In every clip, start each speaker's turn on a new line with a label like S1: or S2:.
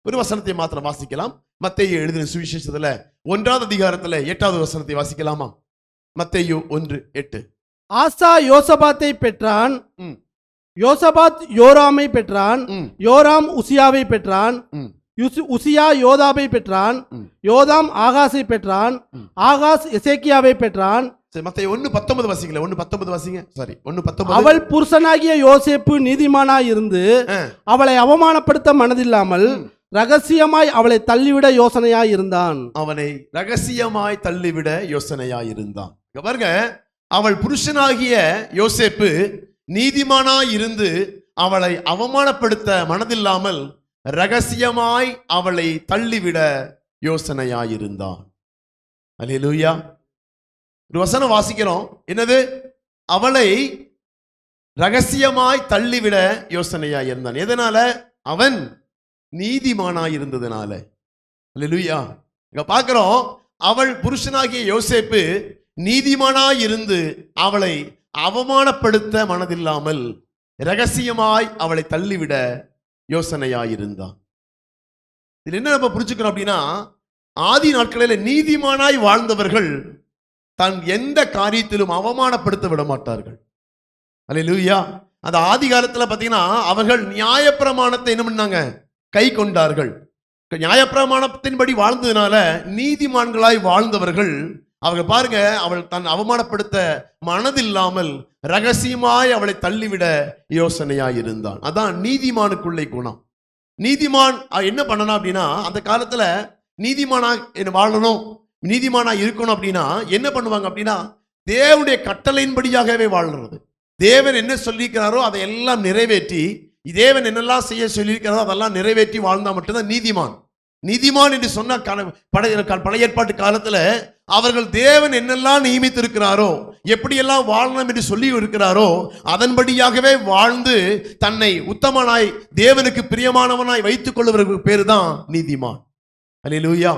S1: ஒரு வசனத்தை மாத்திரம் வாசிக்கலாம். மத்தேயு எழுதின சுவிசேஷத்துல 1வது அதிகாரத்துல 8வது வசனத்தை வாசிக்கலாமா? மத்தேயு 1:8.
S2: ஆசா யோசபாத்தை பெற்றான்,
S1: ம்.
S2: யோசபாத் யோராமை பெற்றான், யோராம் உசியாவை பெற்றான், உசியா யோதாபை பெற்றான், யோதாம் ஆகாஸை பெற்றான், ஆகாஸ் எசேக்கியாவை பெற்றான்.
S1: மத்தேயு 1:19 வாசிக்கல. 1:19 வாசிங்க. சாரி, 1:19.
S2: அவள் புருஷனாகிய யோசேப்பு நீதிமானாய் இருந்து அவளை அவமானப்படுத்த மனதில்லாமல் ரகசியமாய் அவளை தள்ளிவிட யோசனையாய் இருந்தான்.
S1: அவனை ரகசியமாய் தள்ளிவிட யோசனையாய் இருந்தான். பாருங்க, அவள் புருஷனாகிய யோசேப்பு நீதிமானாய் இருந்து அவளை அவமானப்படுத்த மனதில்லாமல் ரகசியமாய் அவளை தள்ளிவிட யோசனையாய் இருந்தான். அல்லேலூயா. ஒரு வசனம் வாசிக்கிறோம். என்னது? அவளை ரகசியமாய் தள்ளிவிட யோசனையாய் இருந்தான். எதனால? அவன் நீதிமானாய் இருந்ததுனால. அல்லேலூயா. இங்க பார்க்கிறோம், அவள் புருஷனாகிய யோசேப்பு நீதிமானாய் இருந்து அவளை அவமானப்படுத்த மனதில்லாமல் ரகசியமாய் அவளை தள்ளிவிட யோசனையாய் இருந்தான். இதுல என்ன நம்ம புரிஞ்சுக்கிறோம் அப்படின்னா, ஆதி நாட்களில் நீதிமானாய் வாழ்ந்தவர்கள் தன் எந்த காரியத்திலும் அவமானப்படுத்த விட மாட்டார்கள். அல்லேலூயா. அந்த ஆதி காலத்துல பாத்தீங்கன்னா அவர்கள் நியாயப்பிரமாணத்தை என்ன பண்ணாங்க? கை கொண்டார்கள். நியாயப்பிரமாணத்தின்படி வாழ்ந்ததுனால நீதிமான்களாய் வாழ்ந்தவர்கள் அவர்கள் பாருங்க, அவள் தன் அவமானப்படுத்த மனதில்லாமல் ரகசியமாய் அவளை தள்ளிவிட யோசனையாய் இருந்தான். அதான் நீதிமானுக்குள்ளே குணம். நீதிமான் என்ன பண்ணணும் அப்படின்னா, அந்த காலத்துல நீதிமானா வாழணும், நீதிமானா இருக்கணும் அப்படின்னா என்ன பண்ணுவாங்க அப்படின்னா, தேவனுடைய கட்டளையின்படியாகவே வாழ்றது. தேவன் என்ன சொல்லியிருக்கிறாரோ அதை எல்லாம் நிறைவேற்றி, தேவன் என்னெல்லாம் செய்ய சொல்லியிருக்கிறாரோ அதெல்லாம் நிறைவேற்றி வாழ்ந்தா மட்டும்தான் நீதிமான். நீதிமான் என்று சொன்ன பழைய ஏற்பாட்டு காலத்துல அவர்கள் தேவன் என்னெல்லாம் நியமித்திருக்கிறாரோ, எப்படியெல்லாம் வாழணும் என்று சொல்லி இருக்கிறாரோ அதன்படியாகவே வாழ்ந்து தன்னை உத்தமனாய் தேவனுக்கு பிரியமானவனாய் வைத்துக் கொள்ளுவதற்கு பேரு தான் நீதிமான். அல்லேலூயா.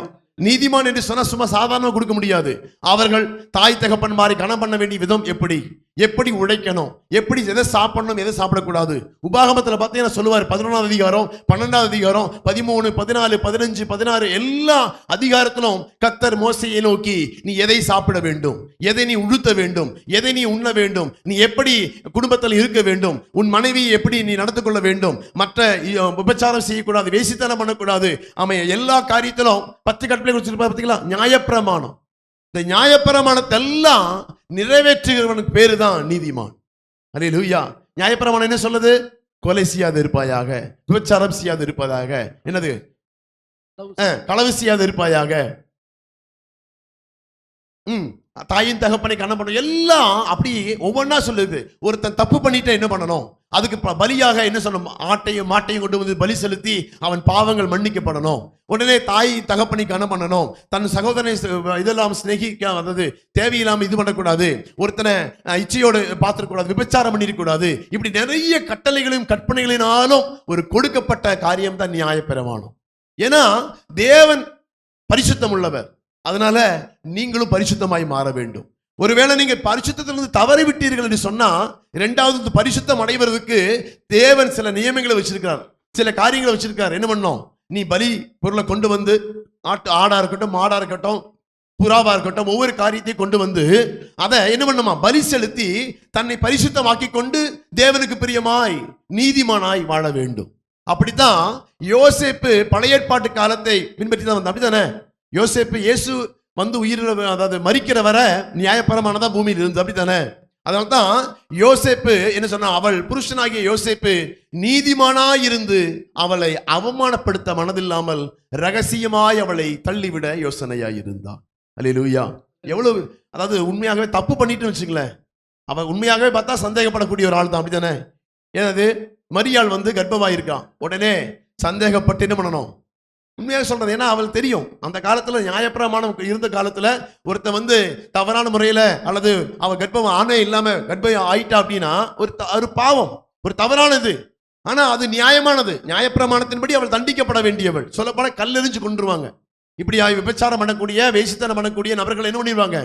S1: நீதிமான் என்று சொன்னா சும்மா சாதாரணமாக கொடுக்க முடியாது. அவர்கள் தாய் தகப்பன்மாரை கனம் பண்ண வேண்டிய விதம் எப்படி உழைக்கணும், எப்படி எதை சாப்பிடணும், எதை சாப்பிடக்கூடாது. உபாகமத்தில் பார்த்தீங்கன்னா சொல்லுவார். 11வது அதிகாரம், 12வது அதிகாரம், 13, 14, 15, 16 எல்லா அதிகாரத்திலும் கர்த்தர் மோசேயை நோக்கி, நீ எதை சாப்பிட வேண்டும், எதை நீ உடுத்த வேண்டும், எதை நீ உண்ண வேண்டும், நீ எப்படி குடும்பத்தில் இருக்க வேண்டும், உன் மனைவியை எப்படி நீ நடந்து கொள்ள வேண்டும், மற்ற விபச்சாரம் செய்யக்கூடாது, வேசித்தனம் பண்ணக்கூடாது. ஆமாம், எல்லா காரியத்திலும் 10 கட்டளை குறிச்சிருப்பா. பார்த்தீங்களா? நியாயப்பிரமாணம். இந்த நியாயப்பிரமாணத்தை எல்லாம் நிறைவேற்றுகிறவனுக்கு பேரு தான் நீதிமான். அல்லேலூயா. நியாயப்பிரமாணம் என்ன சொல்லுது? கொலை செய்யாது இருப்பாயாக, விபச்சாரம் செய்யாது இருப்பதாக, என்னது, களவு செய்யாது இருப்பாயாக, தாயின் தகப்பனை கண்ணம் பண்ணணும், எல்லாம் அப்படி ஒவ்வொன்றா சொல்லுது. ஒருத்தன் தப்பு பண்ணிட்டு என்ன பண்ணணும், அதுக்கு பலியாக என்ன சொல்லணும், ஆட்டையும் மாட்டையும் கொண்டு வந்து பலி செலுத்தி அவன் பாவங்கள் மன்னிக்கப்படணும். உடனே தாய் தகப்பனை கண்ணம் பண்ணணும், தன் சகோதரனை இதெல்லாம் சிநேகிக்க, அதாவது தேவையில்லாம இது பண்ணக்கூடாது, ஒருத்தனை இச்சையோடு பார்த்துக்கூடாது, விபச்சாரம் பண்ணிருக்கூடாது. இப்படி நிறைய கட்டளைகளையும் கற்பனைகளினாலும் ஒரு கொடுக்கப்பட்ட காரியம் தான் நியாயப்பிரமாணம். ஏன்னா தேவன் பரிசுத்தம் உள்ளவர். அதனால நீங்களும் பரிசுத்தமாய் மாற வேண்டும். ஒருவேளை நீங்க பரிசுத்தத்திலிருந்து தவறி விட்டீர்கள் என்று சொன்னா, இரண்டாவது பரிசுத்தம் அடைவதற்கு தேவன் சில நியமங்களை வச்சிருக்கிறார், சில காரியங்களை வச்சிருக்கார். என்ன பண்ணணும்? நீ பலி பொருளை கொண்டு வந்து, ஆடா இருக்கட்டும், மாடா இருக்கட்டும், புறாவா இருக்கட்டும், ஒவ்வொரு காரியத்தையும் கொண்டு வந்து அதை என்ன பண்ணுமா? பலி செலுத்தி தன்னை பரிசுத்தமாக்கி கொண்டு தேவனுக்கு பிரியமாய் நீதிமானாய் வாழ வேண்டும். அப்படித்தான் யோசேப்பு பழைய ஏற்பாட்டு காலத்தை பின்பற்றி தான் வந்த. அப்படித்தானே? யோசேப்பு இயேசு வந்து உயிர், அதாவது மரிக்கிற வர நியாயப்பிரமானதா பூமியில் இருந்தது. அப்படித்தானே? அதனால்தான் யோசேப்பு என்ன சொன்னா, அவள் புருஷனாகிய யோசேப்பு நீதிமானாய் இருந்து அவளை அவமானப்படுத்த மனதில்லாமல் ரகசியமாய் அவளை தள்ளிவிட யோசனையாய் இருந்தான். அல்லேலூயா. எவ்வளவு, அதாவது உண்மையாகவே தப்பு பண்ணிட்டு வச்சுங்களேன், அவன் உண்மையாகவே பார்த்தா சந்தேகப்படக்கூடிய ஒரு ஆள் தான். அப்படித்தானே? ஏதாவது மரியாள் வந்து கர்ப்பமாயிருக்கான், உடனே சந்தேகப்பட்டு என்ன பண்ணணும்? உண்மையாக சொல்றது. ஏன்னா அவள் தெரியும், அந்த காலத்துல நியாயப்பிரமாணம் இருந்த காலத்துல ஒருத்தன் வந்து தவறான முறையில அல்லது அவன் கர்ப்பம் ஆணே இல்லாம கர்ப்பம் ஆயிட்டா அப்படின்னா ஒரு பாவம், ஒரு தவறானது. ஆனா அது நியாயமானது. நியாயப்பிரமாணத்தின்படி அவள் தண்டிக்கப்பட வேண்டியவள். சொல்லப்பட கல்லெறிஞ்சு கொண்டுருவாங்க. இப்படி விபச்சாரம் பண்ணக்கூடிய, வேசித்தனம் பண்ணக்கூடிய நபர்கள் என்ன பண்ணிடுவாங்க?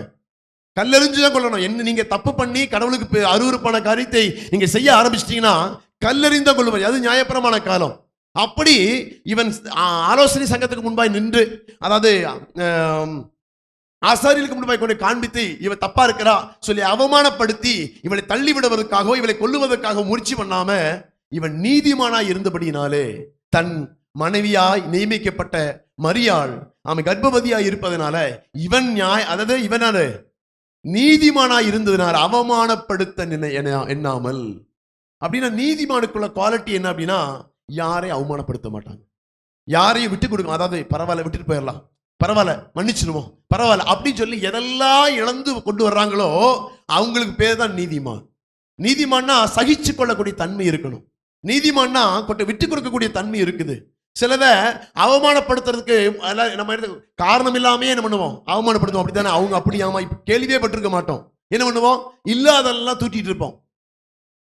S1: கல்லெறிஞ்சுதான் கொள்ளணும். என்ன, நீங்க தப்பு பண்ணி கடவுளுக்கு அருவருப்பான காரியத்தை நீங்க செய்ய ஆரம்பிச்சிட்டீங்கன்னா கல்லெறிந்தான் கொள்ளுவாங்க. அது நியாயப்பிரமாண காலம். அப்படி இவன் ஆலோசனை சங்கத்துக்கு முன்பாய் நின்று, அதாவது ஆசாரியர்களுக்கு முன்பாய் கொண்டு காண்பித்து இவன் தப்பா இருக்கிறா சொல்லி அவமானப்படுத்தி இவளை தள்ளி விடுவதற்காகவோ இவளை கொல்லுவதற்காக முயற்சி பண்ணாம இவன் நீதிமானாய் இருந்தபடியினாலே தன் மனைவியாய் நியமிக்கப்பட்ட மரியாள் அவன் கர்ப்பவதியாய் இருப்பதனால இவன் அதாவது இவனால நீதிமானாய் இருந்ததுனால அவமானப்படுத்த எண்ணாமல். அப்படின்னா நீதிமானுக்குள்ள குவாலிட்டி என்ன அப்படின்னா, யாரையும் அவமானப்படுத்த மாட்டாங்க, யாரையும் விட்டு கொடுக்க, அதாவது பரவாயில்ல விட்டுட்டு போயிடலாம், பரவாயில்ல மன்னிச்சிடுவோம், பரவாயில்ல அப்படின்னு சொல்லி எதெல்லாம் இழந்து கொண்டு வர்றாங்களோ அவங்களுக்கு பேர் தான் நீதிமான். நீதிமான்னா சகிச்சு கொள்ளக்கூடிய தன்மை இருக்கணும். நீதிமான்னா கொஞ்சம் விட்டு கொடுக்கக்கூடிய தன்மை இருக்குது. சிலதை அவமானப்படுத்துறதுக்கு நம்ம காரணம் இல்லாமே என்ன பண்ணுவோம், அவமானப்படுத்துவோம். அப்படித்தானே? அவங்க அப்படியாமா கேள்வியே பட்டிருக்க மாட்டோம், என்ன பண்ணுவோம், இல்லாதெல்லாம் தூட்டிட்டு இருப்போம்.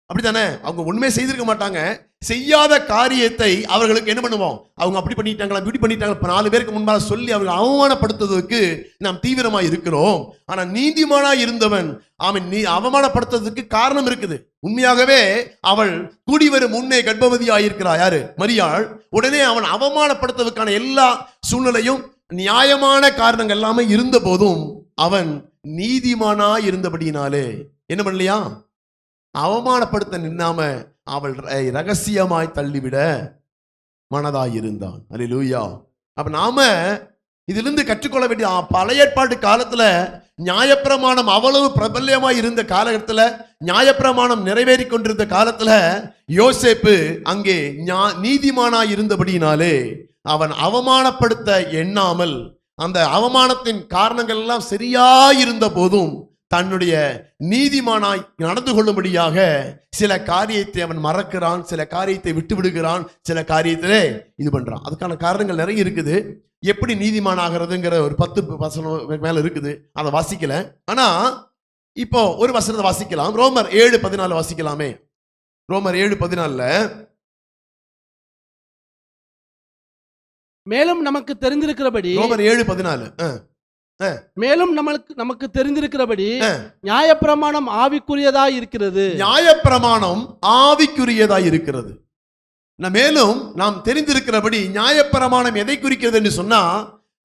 S1: அப்படித்தானே? அவங்க உண்மையை செய்திருக்க மாட்டாங்க, செய்யாத காரியத்தை அவர்களுக்கு என்ன பண்ணுவோம், அவங்க அப்படி பண்ணிட்டாங்களா இப்படி பண்ணிட்டாங்களா 4 பேருக்கு முன்பாக சொல்லி அவர்கள் அவமானப்படுத்துவதற்கு நாம் தீவிரமா இருக்கிறோம். ஆனா நீதிமானா இருந்தவன் அவன் அவமானப்படுத்துறதுக்கு காரணம் இருக்குது. உண்மையாகவே அவள் கூடி வரும் முன்னே கர்ப்பவதியாயிருக்கிறாள் யாரு, மரியாள். உடனே அவன் அவமானப்படுத்துவதற்கான எல்லா சூழ்நிலையும் நியாயமான காரணங்கள் எல்லாமே இருந்த போதும் அவன் நீதிமானா இருந்தபடியினாலே என்ன பண்ணலையா, அவமானப்படுத்த நின்னாம அவள் ரகசியமாய் தள்ளிவிட மனதாயிருந்தான். அல்லேலூயா. அப்ப நாம இதிலிருந்து கற்றுக்கொள்ள வேண்டிய, பழைய ஏற்பாட்டு காலத்துல நியாயப்பிரமாணம் அவ்வளவு பிரபல்யமாய் இருந்த காலகட்டத்துல, நியாயப்பிரமாணம் நிறைவேறி கொண்டிருந்த காலத்துல யோசேப்பு அங்கே நீதிமானாய் இருந்தபடியினாலே அவன் அவமானப்படுத்த எண்ணாமல், அந்த அவமானத்தின் காரணங்கள் எல்லாம் சரியாயிருந்த போதும் தன்னுடைய நீதிமானாய் நடந்து கொள்ளும்படியாக சில காரியத்தை அவன் மறக்கிறான், சில காரியத்தை விட்டு விடுகிறான், சில காரியத்திலே இது பண்றான். அதுக்கான காரணங்கள் நிறைய இருக்குது. எப்படி நீதிமானாகிறதுங்கிற ஒரு 10 வசனம் மேல இருக்குது, அதை வாசிக்கல. ஆனா இப்போ ஒரு வசனத்தை வாசிக்கலாம். ரோமர் 7:14 வாசிக்கலாமே. ரோமர் 7:14.
S2: மேலும் நமக்கு தெரிந்திருக்கிறபடி,
S1: ரோமர் 7:14,
S2: மேலும் நமக்கு தெரிந்திருக்கிறபடி நியாயப்பிரமாணம் ஆவிக்குரியதாய் இருக்கிறது.
S1: நியாயப்பிரமாணம் ஆவிக்குரியதாய் இருக்கிறது. மேலும் நாம் தெரிந்திருக்கிறபடி நியாயப்பிரமாணம் எதை குறிக்கிறது என்று சொன்னா,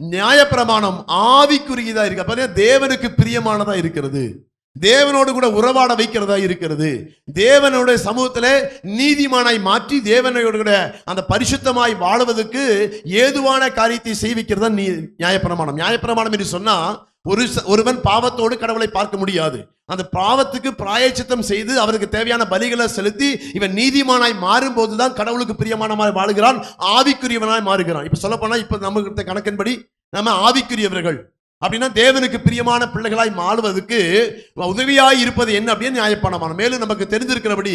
S1: நியாயப்பிரமாணம் ஆவிக்குரியதா இருக்கு, தேவனுக்கு பிரியமானதா இருக்கிறது, தேவனோடு கூட உறவாட வைக்கிறதா இருக்கிறது, தேவனுடைய சமூகத்துல நீதிமானாய் மாற்றி தேவனோடு கூட அந்த பரிசுத்தமாய் வாழுவதற்கு ஏதுவான காரியத்தை செய்விக்கிறதா நியாயப்பிரமாணம். நியாயப்பிரமாணம் என்று சொன்னா, ஒருவன் பாவத்தோடு கடவுளை பார்க்க முடியாது. அந்த பாவத்துக்கு பிராயச்சித்தம் செய்து அவருக்கு தேவையான பலிகளை செலுத்தி இவன் நீதிமானாய் மாறும் போதுதான் கடவுளுக்கு பிரியமானமாய் வாழுகிறான், ஆவிக்குரியவனாய் மாறுகிறான். இப்ப சொல்ல போனா, இப்ப நம்ம கணக்கின்படி நம்ம ஆவிக்குரியவர்கள் அப்படின்னா தேவனுக்கு பிரியமான பிள்ளைகளாய் மாறுவதற்கு உதவியாய் இருப்பது என்ன அப்படின்னு நியாயப்பிரமாணம். மேலும் நமக்கு தெரிந்திருக்கிறபடி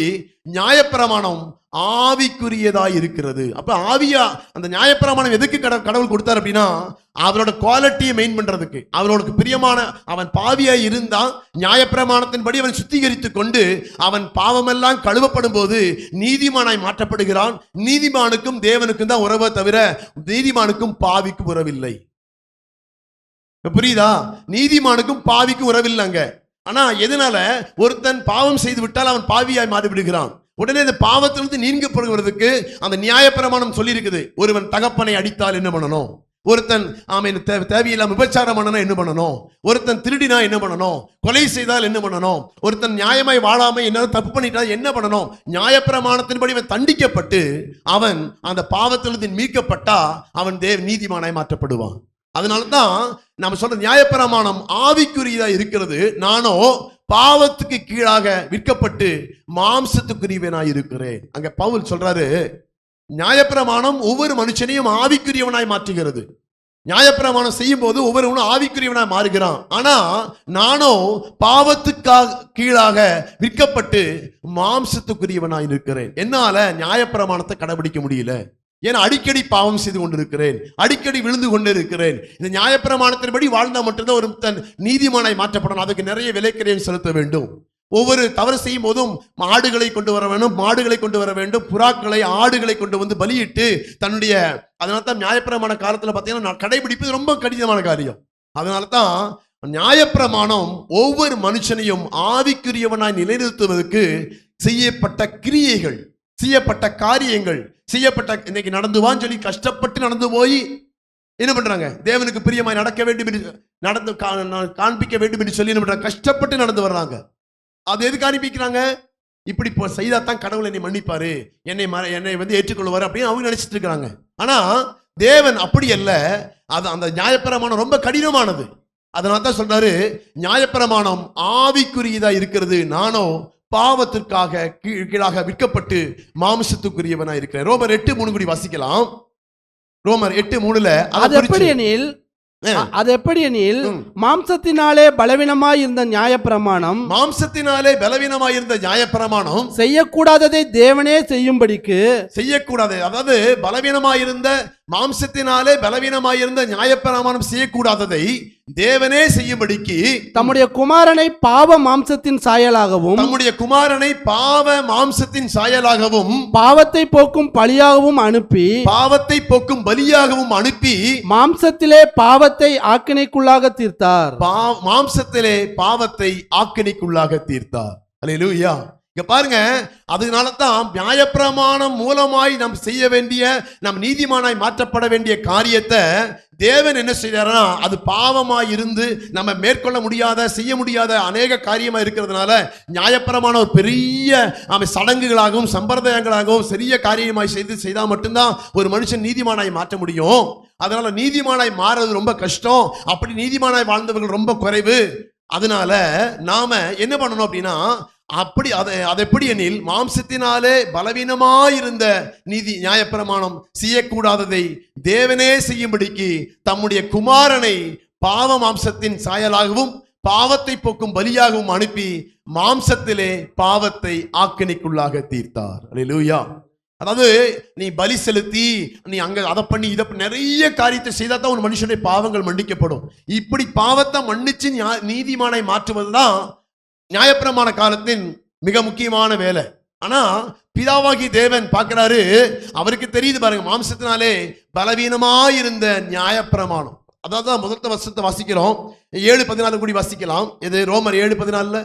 S1: நியாயப்பிரமாணம் ஆவிக்குரியதாய் இருக்கிறது. அப்ப ஆவியா அந்த நியாயப்பிரமாணம் எதுக்கு கடவுள் கொடுத்தார் அப்படின்னா, அவரோட குவாலிட்டியை மெயின் பண்றதுக்கு. அவரோட பிரியமான, அவன் பாவியாய் இருந்தா நியாயப்பிரமாணத்தின்படி அவன் சுத்திகரித்து கொண்டு அவன் பாவமெல்லாம் கழுவப்படும் போது நீதிமானாய் மாற்றப்படுகிறான். நீதிமானுக்கும் தேவனுக்கும் தான் உறவை தவிர நீதிமானுக்கும் பாவிக்கும் உறவில்லை. புரியுதா? நீதிமானுக்கும் பாவிக்கும் உறவில்லைங்க. ஆனா எதனால? ஒருத்தன் பாவம் செய்து விட்டால் அவன் பாவியாய் மாறி விடுகிறான். உடனே இந்த பாவத்திலிருந்து நீங்கப்படுவதற்கு அந்த நியாயப்பிரமாணம் சொல்லி இருக்குது. ஒருவன் தகப்பனை அடித்தால் என்ன பண்ணணும், ஒருத்தன் தேவையில்லாம விபச்சாரம் பண்ணனா என்ன பண்ணணும், ஒருத்தன் திருடினா என்ன பண்ணணும், கொலை செய்தால் என்ன பண்ணணும், ஒருத்தன் நியாயமாய் வாழாம என்ன தப்பு பண்ணிட்டா என்ன பண்ணணும், நியாயப்பிரமாணத்தின்படி அவன் தண்டிக்கப்பட்டு அவன் அந்த பாவத்திலிருந்து மீட்கப்பட்டா அவன் நீதிமானாய் மாற்றப்படுவான். அதனாலதான் நம்ம சொல்ற நியாயப்பிரமாணம் ஆவிக்குரியதா இருக்கிறது. நானோ பாவத்துக்கு கீழாக விற்கப்பட்டு மாம்சத்துக்குரியவனாய் இருக்கிறேன். அங்க பவுல் சொல்றாரு, நியாயப்பிரமாணம் ஒவ்வொரு மனுஷனையும் ஆவிக்குரியவனாய் மாற்றுகிறது. நியாயப்பிரமாணம் செய்யும் போது ஒவ்வொருவனும் ஆவிக்குரியவனாய் மாறுகிறான். ஆனா நானோ பாவத்துக்காக கீழாக விற்கப்பட்டு மாம்சத்துக்குரியவனாய் இருக்கிறேன். என்னால நியாயப்பிரமாணத்தை கடைபிடிக்க முடியல. ஏன்னா அடிக்கடி பாவம் செய்து கொண்டிருக்கிறேன், அடிக்கடி விழுந்து கொண்டிருக்கிறேன். இந்த நியாயப்பிரமாணத்தின்படி வாழ்ந்தா மட்டும்தான் ஒரு தன் நீதிமானாய் மாற்றப்படணும். அதுக்கு நிறைய விலைக்கிரயம் செலுத்த வேண்டும். ஒவ்வொரு தவறு செய்யும் போதும் ஆடுகளை கொண்டு வர வேண்டும், மாடுகளை கொண்டு வர வேண்டும், புறாக்களை ஆடுகளை கொண்டு வந்து பலியிட்டு தன்னுடைய, அதனால தான் நியாயப்பிரமாண காலத்துல பார்த்தீங்கன்னா கடைபிடிப்பது ரொம்ப கடினமான காரியம். அதனால தான் நியாயப்பிரமாணம் ஒவ்வொரு மனுஷனையும் ஆவிக்குரியவனாய் நிலைநிறுத்துவதற்கு செய்யப்பட்ட கிரியைகள். செய்யப்பட்ட காரியங்கள், செய்யப்பட்ட இன்னைக்கு நடந்து வான்னு சொல்லி கஷ்டப்பட்டு நடந்து போய் என்ன பண்றாங்க, தேவனுக்கு பிரியமாய் நடக்க வேண்டும் என்று நடந்து காண்பிக்க வேண்டும் என்று சொல்லி என்ன பண்றாங்க, கஷ்டப்பட்டு நடந்து வர்றாங்க. அது எதுக்கு காண்பிக்கிறாங்க, இப்படி செய்தா தான் கடவுள் என்னை மன்னிப்பாரு, என்னை வந்து ஏற்றுக்கொள்வாரு அப்படின்னு அவங்க நினைச்சிட்டு இருக்கிறாங்க. ஆனா தேவன் அப்படி அல்ல. அது அந்த நியாயப்பிரமாணம் ரொம்ப கடினமானது. அதனால தான் சொல்றாரு, நியாயப்பிரமாணம் ஆவிக்குரியதா இருக்கிறது, நானோ பாவத்திற்காக கீழாக விற்கப்பட்டு மாம்சத்துக்குரியவனா இருக்கிறேன். ரோமர் 8:3 கூடி வாசிக்கலாம். ரோமர் 8:3
S2: அது எப்படி எனில் மாம்சத்தினாலே பலவீனமாய் இருந்த நியாயப்பிரமாணம்,
S1: மாம்சத்தினாலே பலவீனமாய் இருந்த நியாயப்பிரமாணம்
S2: செய்யக்கூடாததை தேவனே செய்யும்படிக்கு,
S1: செய்யக்கூடாது, அதாவது பலவீனமாய் இருந்த மாம்சத்தினாலே பலவீனமாய் இருந்த நியாயப்பிரமாணம் செய்யக்கூடாததை தேவனே செய்யும்படிக்கு
S2: தம்முடைய குமாரனை பாவ மாம்சத்தின் சாயலாகவும்,
S1: தம்முடைய குமாரனை பாவ மாம்சத்தின் சாயலாகவும்
S2: பாவத்தை போக்கும் பலியாகவும் அனுப்பி,
S1: பாவத்தை போக்கும் பலியாகவும் அனுப்பி
S2: மாம்சத்திலே பாவத்தை ஆக்கினைக்குள்ளாக தீர்த்தார்.
S1: மாம்சத்திலே பாவத்தை ஆக்கினைக்குள்ளாக தீர்த்தார். அல்லேலூயா. இங்க பாருங்க, அதனால தான் நியாயப்பிரமாணம் மூலமாய் நாம் செய்ய வேண்டிய, நம் நீதிமானாய் மாற்றப்பட வேண்டிய காரியத்தை தேவன் என்ன செய்யறாருன்னா, அது பாவமாய் இருந்து நம்ம மேற்கொள்ள முடியாத, செய்ய முடியாத அநேக காரியமா இருக்கிறதுனால நியாயப்பிரமாணம் ஒரு பெரிய சடங்குகளாகவும் சம்பிரதாயங்களாகவும் சிறிய காரியமாய் செய்தா மட்டும்தான் ஒரு மனுஷன் நீதிமானாய் மாற்ற முடியும். அதனால நீதிமானாய் மாறுறது ரொம்ப கஷ்டம். அப்படி நீதிமானாய் வாழ்ந்தவர்கள் ரொம்ப குறைவு. அதனால நாம என்ன பண்ணணும் அப்படின்னா, அப்படி அதை எப்படி எனில் மாம்சத்தினாலே பலவீனமாயிருந்த நியாயப்பிரமாணம் செய்யக்கூடாததை தேவனே செய்யும்படிக்கு தம்முடைய குமாரனை பாவ மாம்சத்தின் சாயலாகவும் பாவத்தை போக்கும் பலியாகவும் அனுப்பி மாம்சத்திலே பாவத்தை ஆக்கினைக்குள்ளாக தீர்த்தார். அல்லேலூயா. அதாவது நீ பலி செலுத்தி, நீ அங்க அதை பண்ணி இதை நிறைய காரியத்தை செய்தா தான் ஒரு மனுஷனுடைய பாவங்கள் மன்னிக்கப்படும். இப்படி பாவத்தை மன்னிச்சு நீதிமானை மாற்றுவதுதான் நியாயப்பிரமாண காலத்தின் மிக முக்கியமான வேலை. ஆனா பிதாவாகி தேவன் பார்க்கிறாரு, அவருக்கு தெரியுது பாருங்க, மாம்சத்தினாலே பலவீனமாயிருந்த நியாயப்பிரமாணம். அதாவது முதல் வசனத்தை வாசிக்கிறோம், 7:14 கூடி வாசிக்கலாம். இது ரோமர் 7:14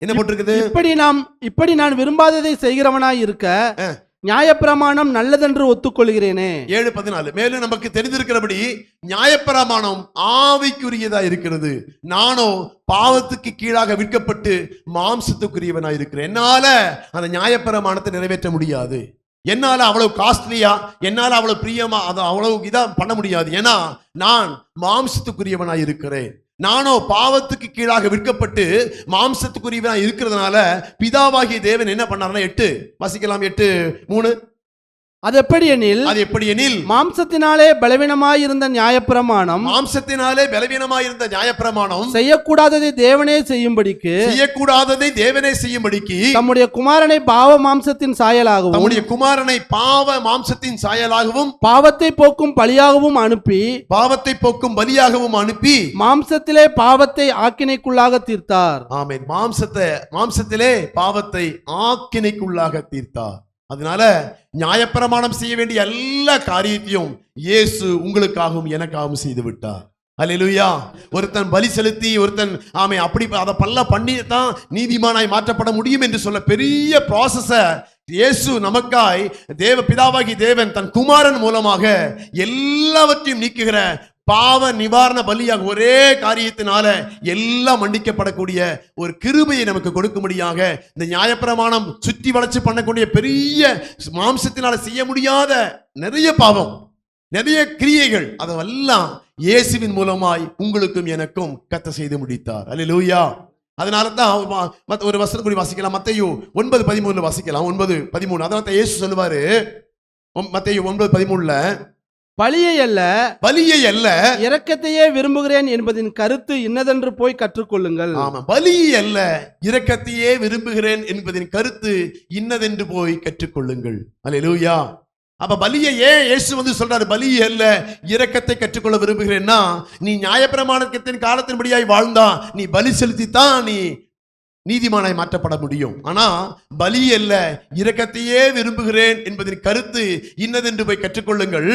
S1: என்ன போட்டிருக்குது,
S2: இப்படி நான் விரும்பாததை செய்கிறவனாய் இருக்க நியாயப்பிரமாணம் நல்லதென்று ஒத்துக்கொள்கிறேனே.
S1: 7:14 மேலும் நமக்கு தெரிந்திருக்கிறபடி நியாயப்பிரமாணம் ஆவிக்குரியதா இருக்கிறது, நானோ பாவத்துக்கு கீழாக விற்கப்பட்டு மாம்சத்துக்குரியவனா இருக்கிறேன். என்னால அந்த நியாயப்பிரமாணத்தை நிறைவேற்ற முடியாது. என்னால அவ்வளவு காஸ்ட்லியா, என்னால அவ்வளவு பிரியமா, அதை அவ்வளவு இதா பண்ண முடியாது. ஏன்னா நான் மாம்சத்துக்குரியவனா இருக்கிறேன். நானோ பாவத்துக்கு கீழாக விற்கப்பட்டு மாம்சத்துக்குரியவனா இருக்கிறதுனால பிதாவாகிய தேவன் என்ன பண்ணாருன்னா, 8 வாசிக்கலாம், 8:3
S2: அது எப்படி எனில் மாம்சத்தினாலே பலவீனமாயிருந்த நியாயப்பிரமாணம்,
S1: மாம்சத்தினாலே பலவீனமாயிருந்த நியாயப்பிரமாணம்
S2: செய்யக்கூடாததை தேவனே செய்யும்படிக்கு, தம்முடைய குமாரனை பாவ மாம்சத்தின் சாயலாகவும்,
S1: தம்முடைய குமாரனை பாவ மாம்சத்தின் சாயலாகவும்
S2: பாவத்தை போக்கும் பலியாகவும் அனுப்பி, மாம்சத்திலே பாவத்தை ஆக்கினைக்குள்ளாக தீர்த்தார்.
S1: ஆமென். மாம்சத்திலே பாவத்தை ஆக்கினைக்குள்ளாக தீர்த்தார். அதனால நியாயப்பிரமாணம் செய்ய வேண்டிய எல்லா காரியத்தையும் இயேசு உங்களுக்காகவும் எனக்காகவும் செய்து விட்டார். அல்லேலூயா. ஒருத்தன் பலி செலுத்தி, ஒருத்தன் அப்படி அதை பல்ல பண்ணி தான் நீதிமானாய் மாற்றப்பட முடியும் என்று சொல்ல பெரிய ப்ராசஸ இயேசு நமக்காய் பிதாவாகி தேவன் தன் குமாரன் மூலமாக எல்லாவற்றையும் நீக்குகிற பாவ நிவாரண பலியாக ஒரே காரியத்தினால எல்லாம் மன்னிக்கப்படக்கூடிய ஒரு கிருபையை நமக்கு கொடுக்கும்படியாக இந்த நியாயப்பிரமாணம் சுற்றி வளைச்சு பண்ணக்கூடிய பெரிய மாம்சத்தினால செய்ய முடியாத நிறைய பாவம், நிறைய கிரியைகள், அதெல்லாம் இயேசுவின் மூலமாய் உங்களுக்கும் எனக்கும் கர்த்தர் செய்து முடித்தார். அல்லேலூயா. அதனால தான் ஒரு வசனம் கூடி வாசிக்கலாம், மத்தேயு 9:13 வாசிக்கலாம். 9:13 அதனால இயேசு சொல்லுவாரு, மத்தேயு 9:13
S2: பலியை அல்ல இரக்கத்தையே விரும்புகிறேன் என்பதின் கருத்து இன்னதென்று போய் கற்றுக்கொள்ளுங்கள்.
S1: ஆமா, பலி அல்ல இரக்கத்தையே விரும்புகிறேன் என்பதின் கருத்து இன்னதென்று போய் கற்றுக்கொள்ளுங்கள். அல்லேலூயா. அப்ப பலியை ஏன் இயேசு சொல்றாரு, பலி அல்ல இரக்கத்தை கற்றுக்கொள்ள விரும்புகிறேன்னா, நீ நியாயப்பிரமாணத்தின் காலத்தின்படியாய் வாழ்ந்தா நீ பலி செலுத்தித்தான் நீ நீதிமானாய் மாற்றப்பட முடியும். ஆனா பலி அல்ல இரக்கத்தையே விரும்புகிறேன் என்பதின் கருத்து இன்னதென்று போய் கற்றுக்கொள்ளுங்கள்.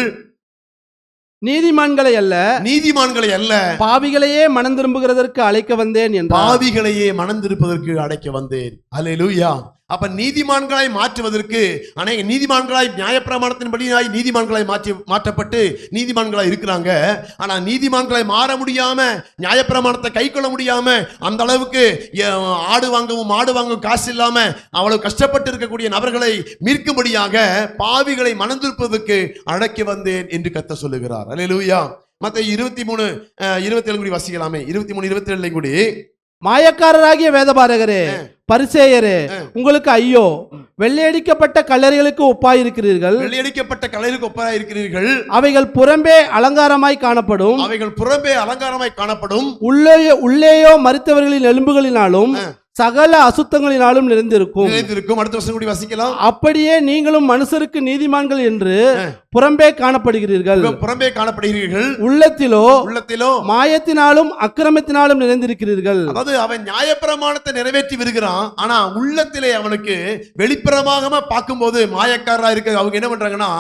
S2: நீதிமான்களை அல்ல பாவிகளையே மனம் திரும்புகிறதற்கு அழைக்க வந்தேன் என்றார்.
S1: பாவிகளையே மனம் திருப்பதற்கு அழைக்க வந்தேன். அல்லேலூயா. அப்ப நீதிமான்களாய் மாற்றுவதற்கு அநேக நீதிமான்களாய் நியாயப்பிரமாணத்தின்படியாய் நீதிமான்களாய் மாற்றப்பட்டு நீதிமான்களாய் இருக்கிறாங்க. ஆனா நீதிமான்களாய் மாற முடியாம, நியாயப்பிரமாணத்தை கை கொள்ள முடியாம, அந்த அளவுக்கு ஆடு வாங்கவும் மாடு வாங்கவும் காசு இல்லாம அவ்வளவு கஷ்டப்பட்டு இருக்கக்கூடிய நபர்களை மீட்கும்படியாக பாவிகளை மனம் திருப்பதற்கு அழைக்க வந்தேன் என்று கர்த்தர் சொல்லுகிறார். அல்லேலூயா. மத்தேயு 23:27 கூடி வாசிக்கலாமே. 23:27 கூடி,
S2: மாயக்காரராகிய வேதபாரகரே, பரிசேயரே, உங்களுக்கு ஐயோ! வெள்ளையடிக்கப்பட்ட கல்லறைகளுக்கு ஒப்பாயிருக்கிறீர்கள்.
S1: வெள்ளையடிக்கப்பட்ட கல்லறைகளுக்கு ஒப்பாயிருக்கிறீர்கள்.
S2: அவைகள் புறம்பே அலங்காரமாய் காணப்படும்.
S1: அவைகள் புறம்பே அலங்காரமாய் காணப்படும்.
S2: உள்ளேயோ மரித்தவர்களின் எலும்புகளினாலும் சகல அசுத்தங்களினாலும் நிறைந்திருக்கும்.
S1: அடுத்த வசனம் கூடி வாசிக்கலாம்.
S2: அப்படியே நீங்களும் மனுஷருக்கு நீதிமான்கள் என்று புறம்பே காணப்படுகிறீர்கள்.
S1: புறம்பே காணப்படுகிறீர்கள்.
S2: உள்ளத்திலோ மாயத்தினாலும் அக்கிரமத்தினாலும் நிறைந்திருக்கிறீர்கள்.
S1: அதாவது அவன் நியாயப்பிரமாணத்தை நிறைவேற்றி வருகிறான். ஆனா உள்ளத்திலே அவனுக்கு வெளிப்புறமாக பார்க்கும்போது மாயக்காரரா இருக்கு. அவங்க என்ன பண்றாங்கன்னா,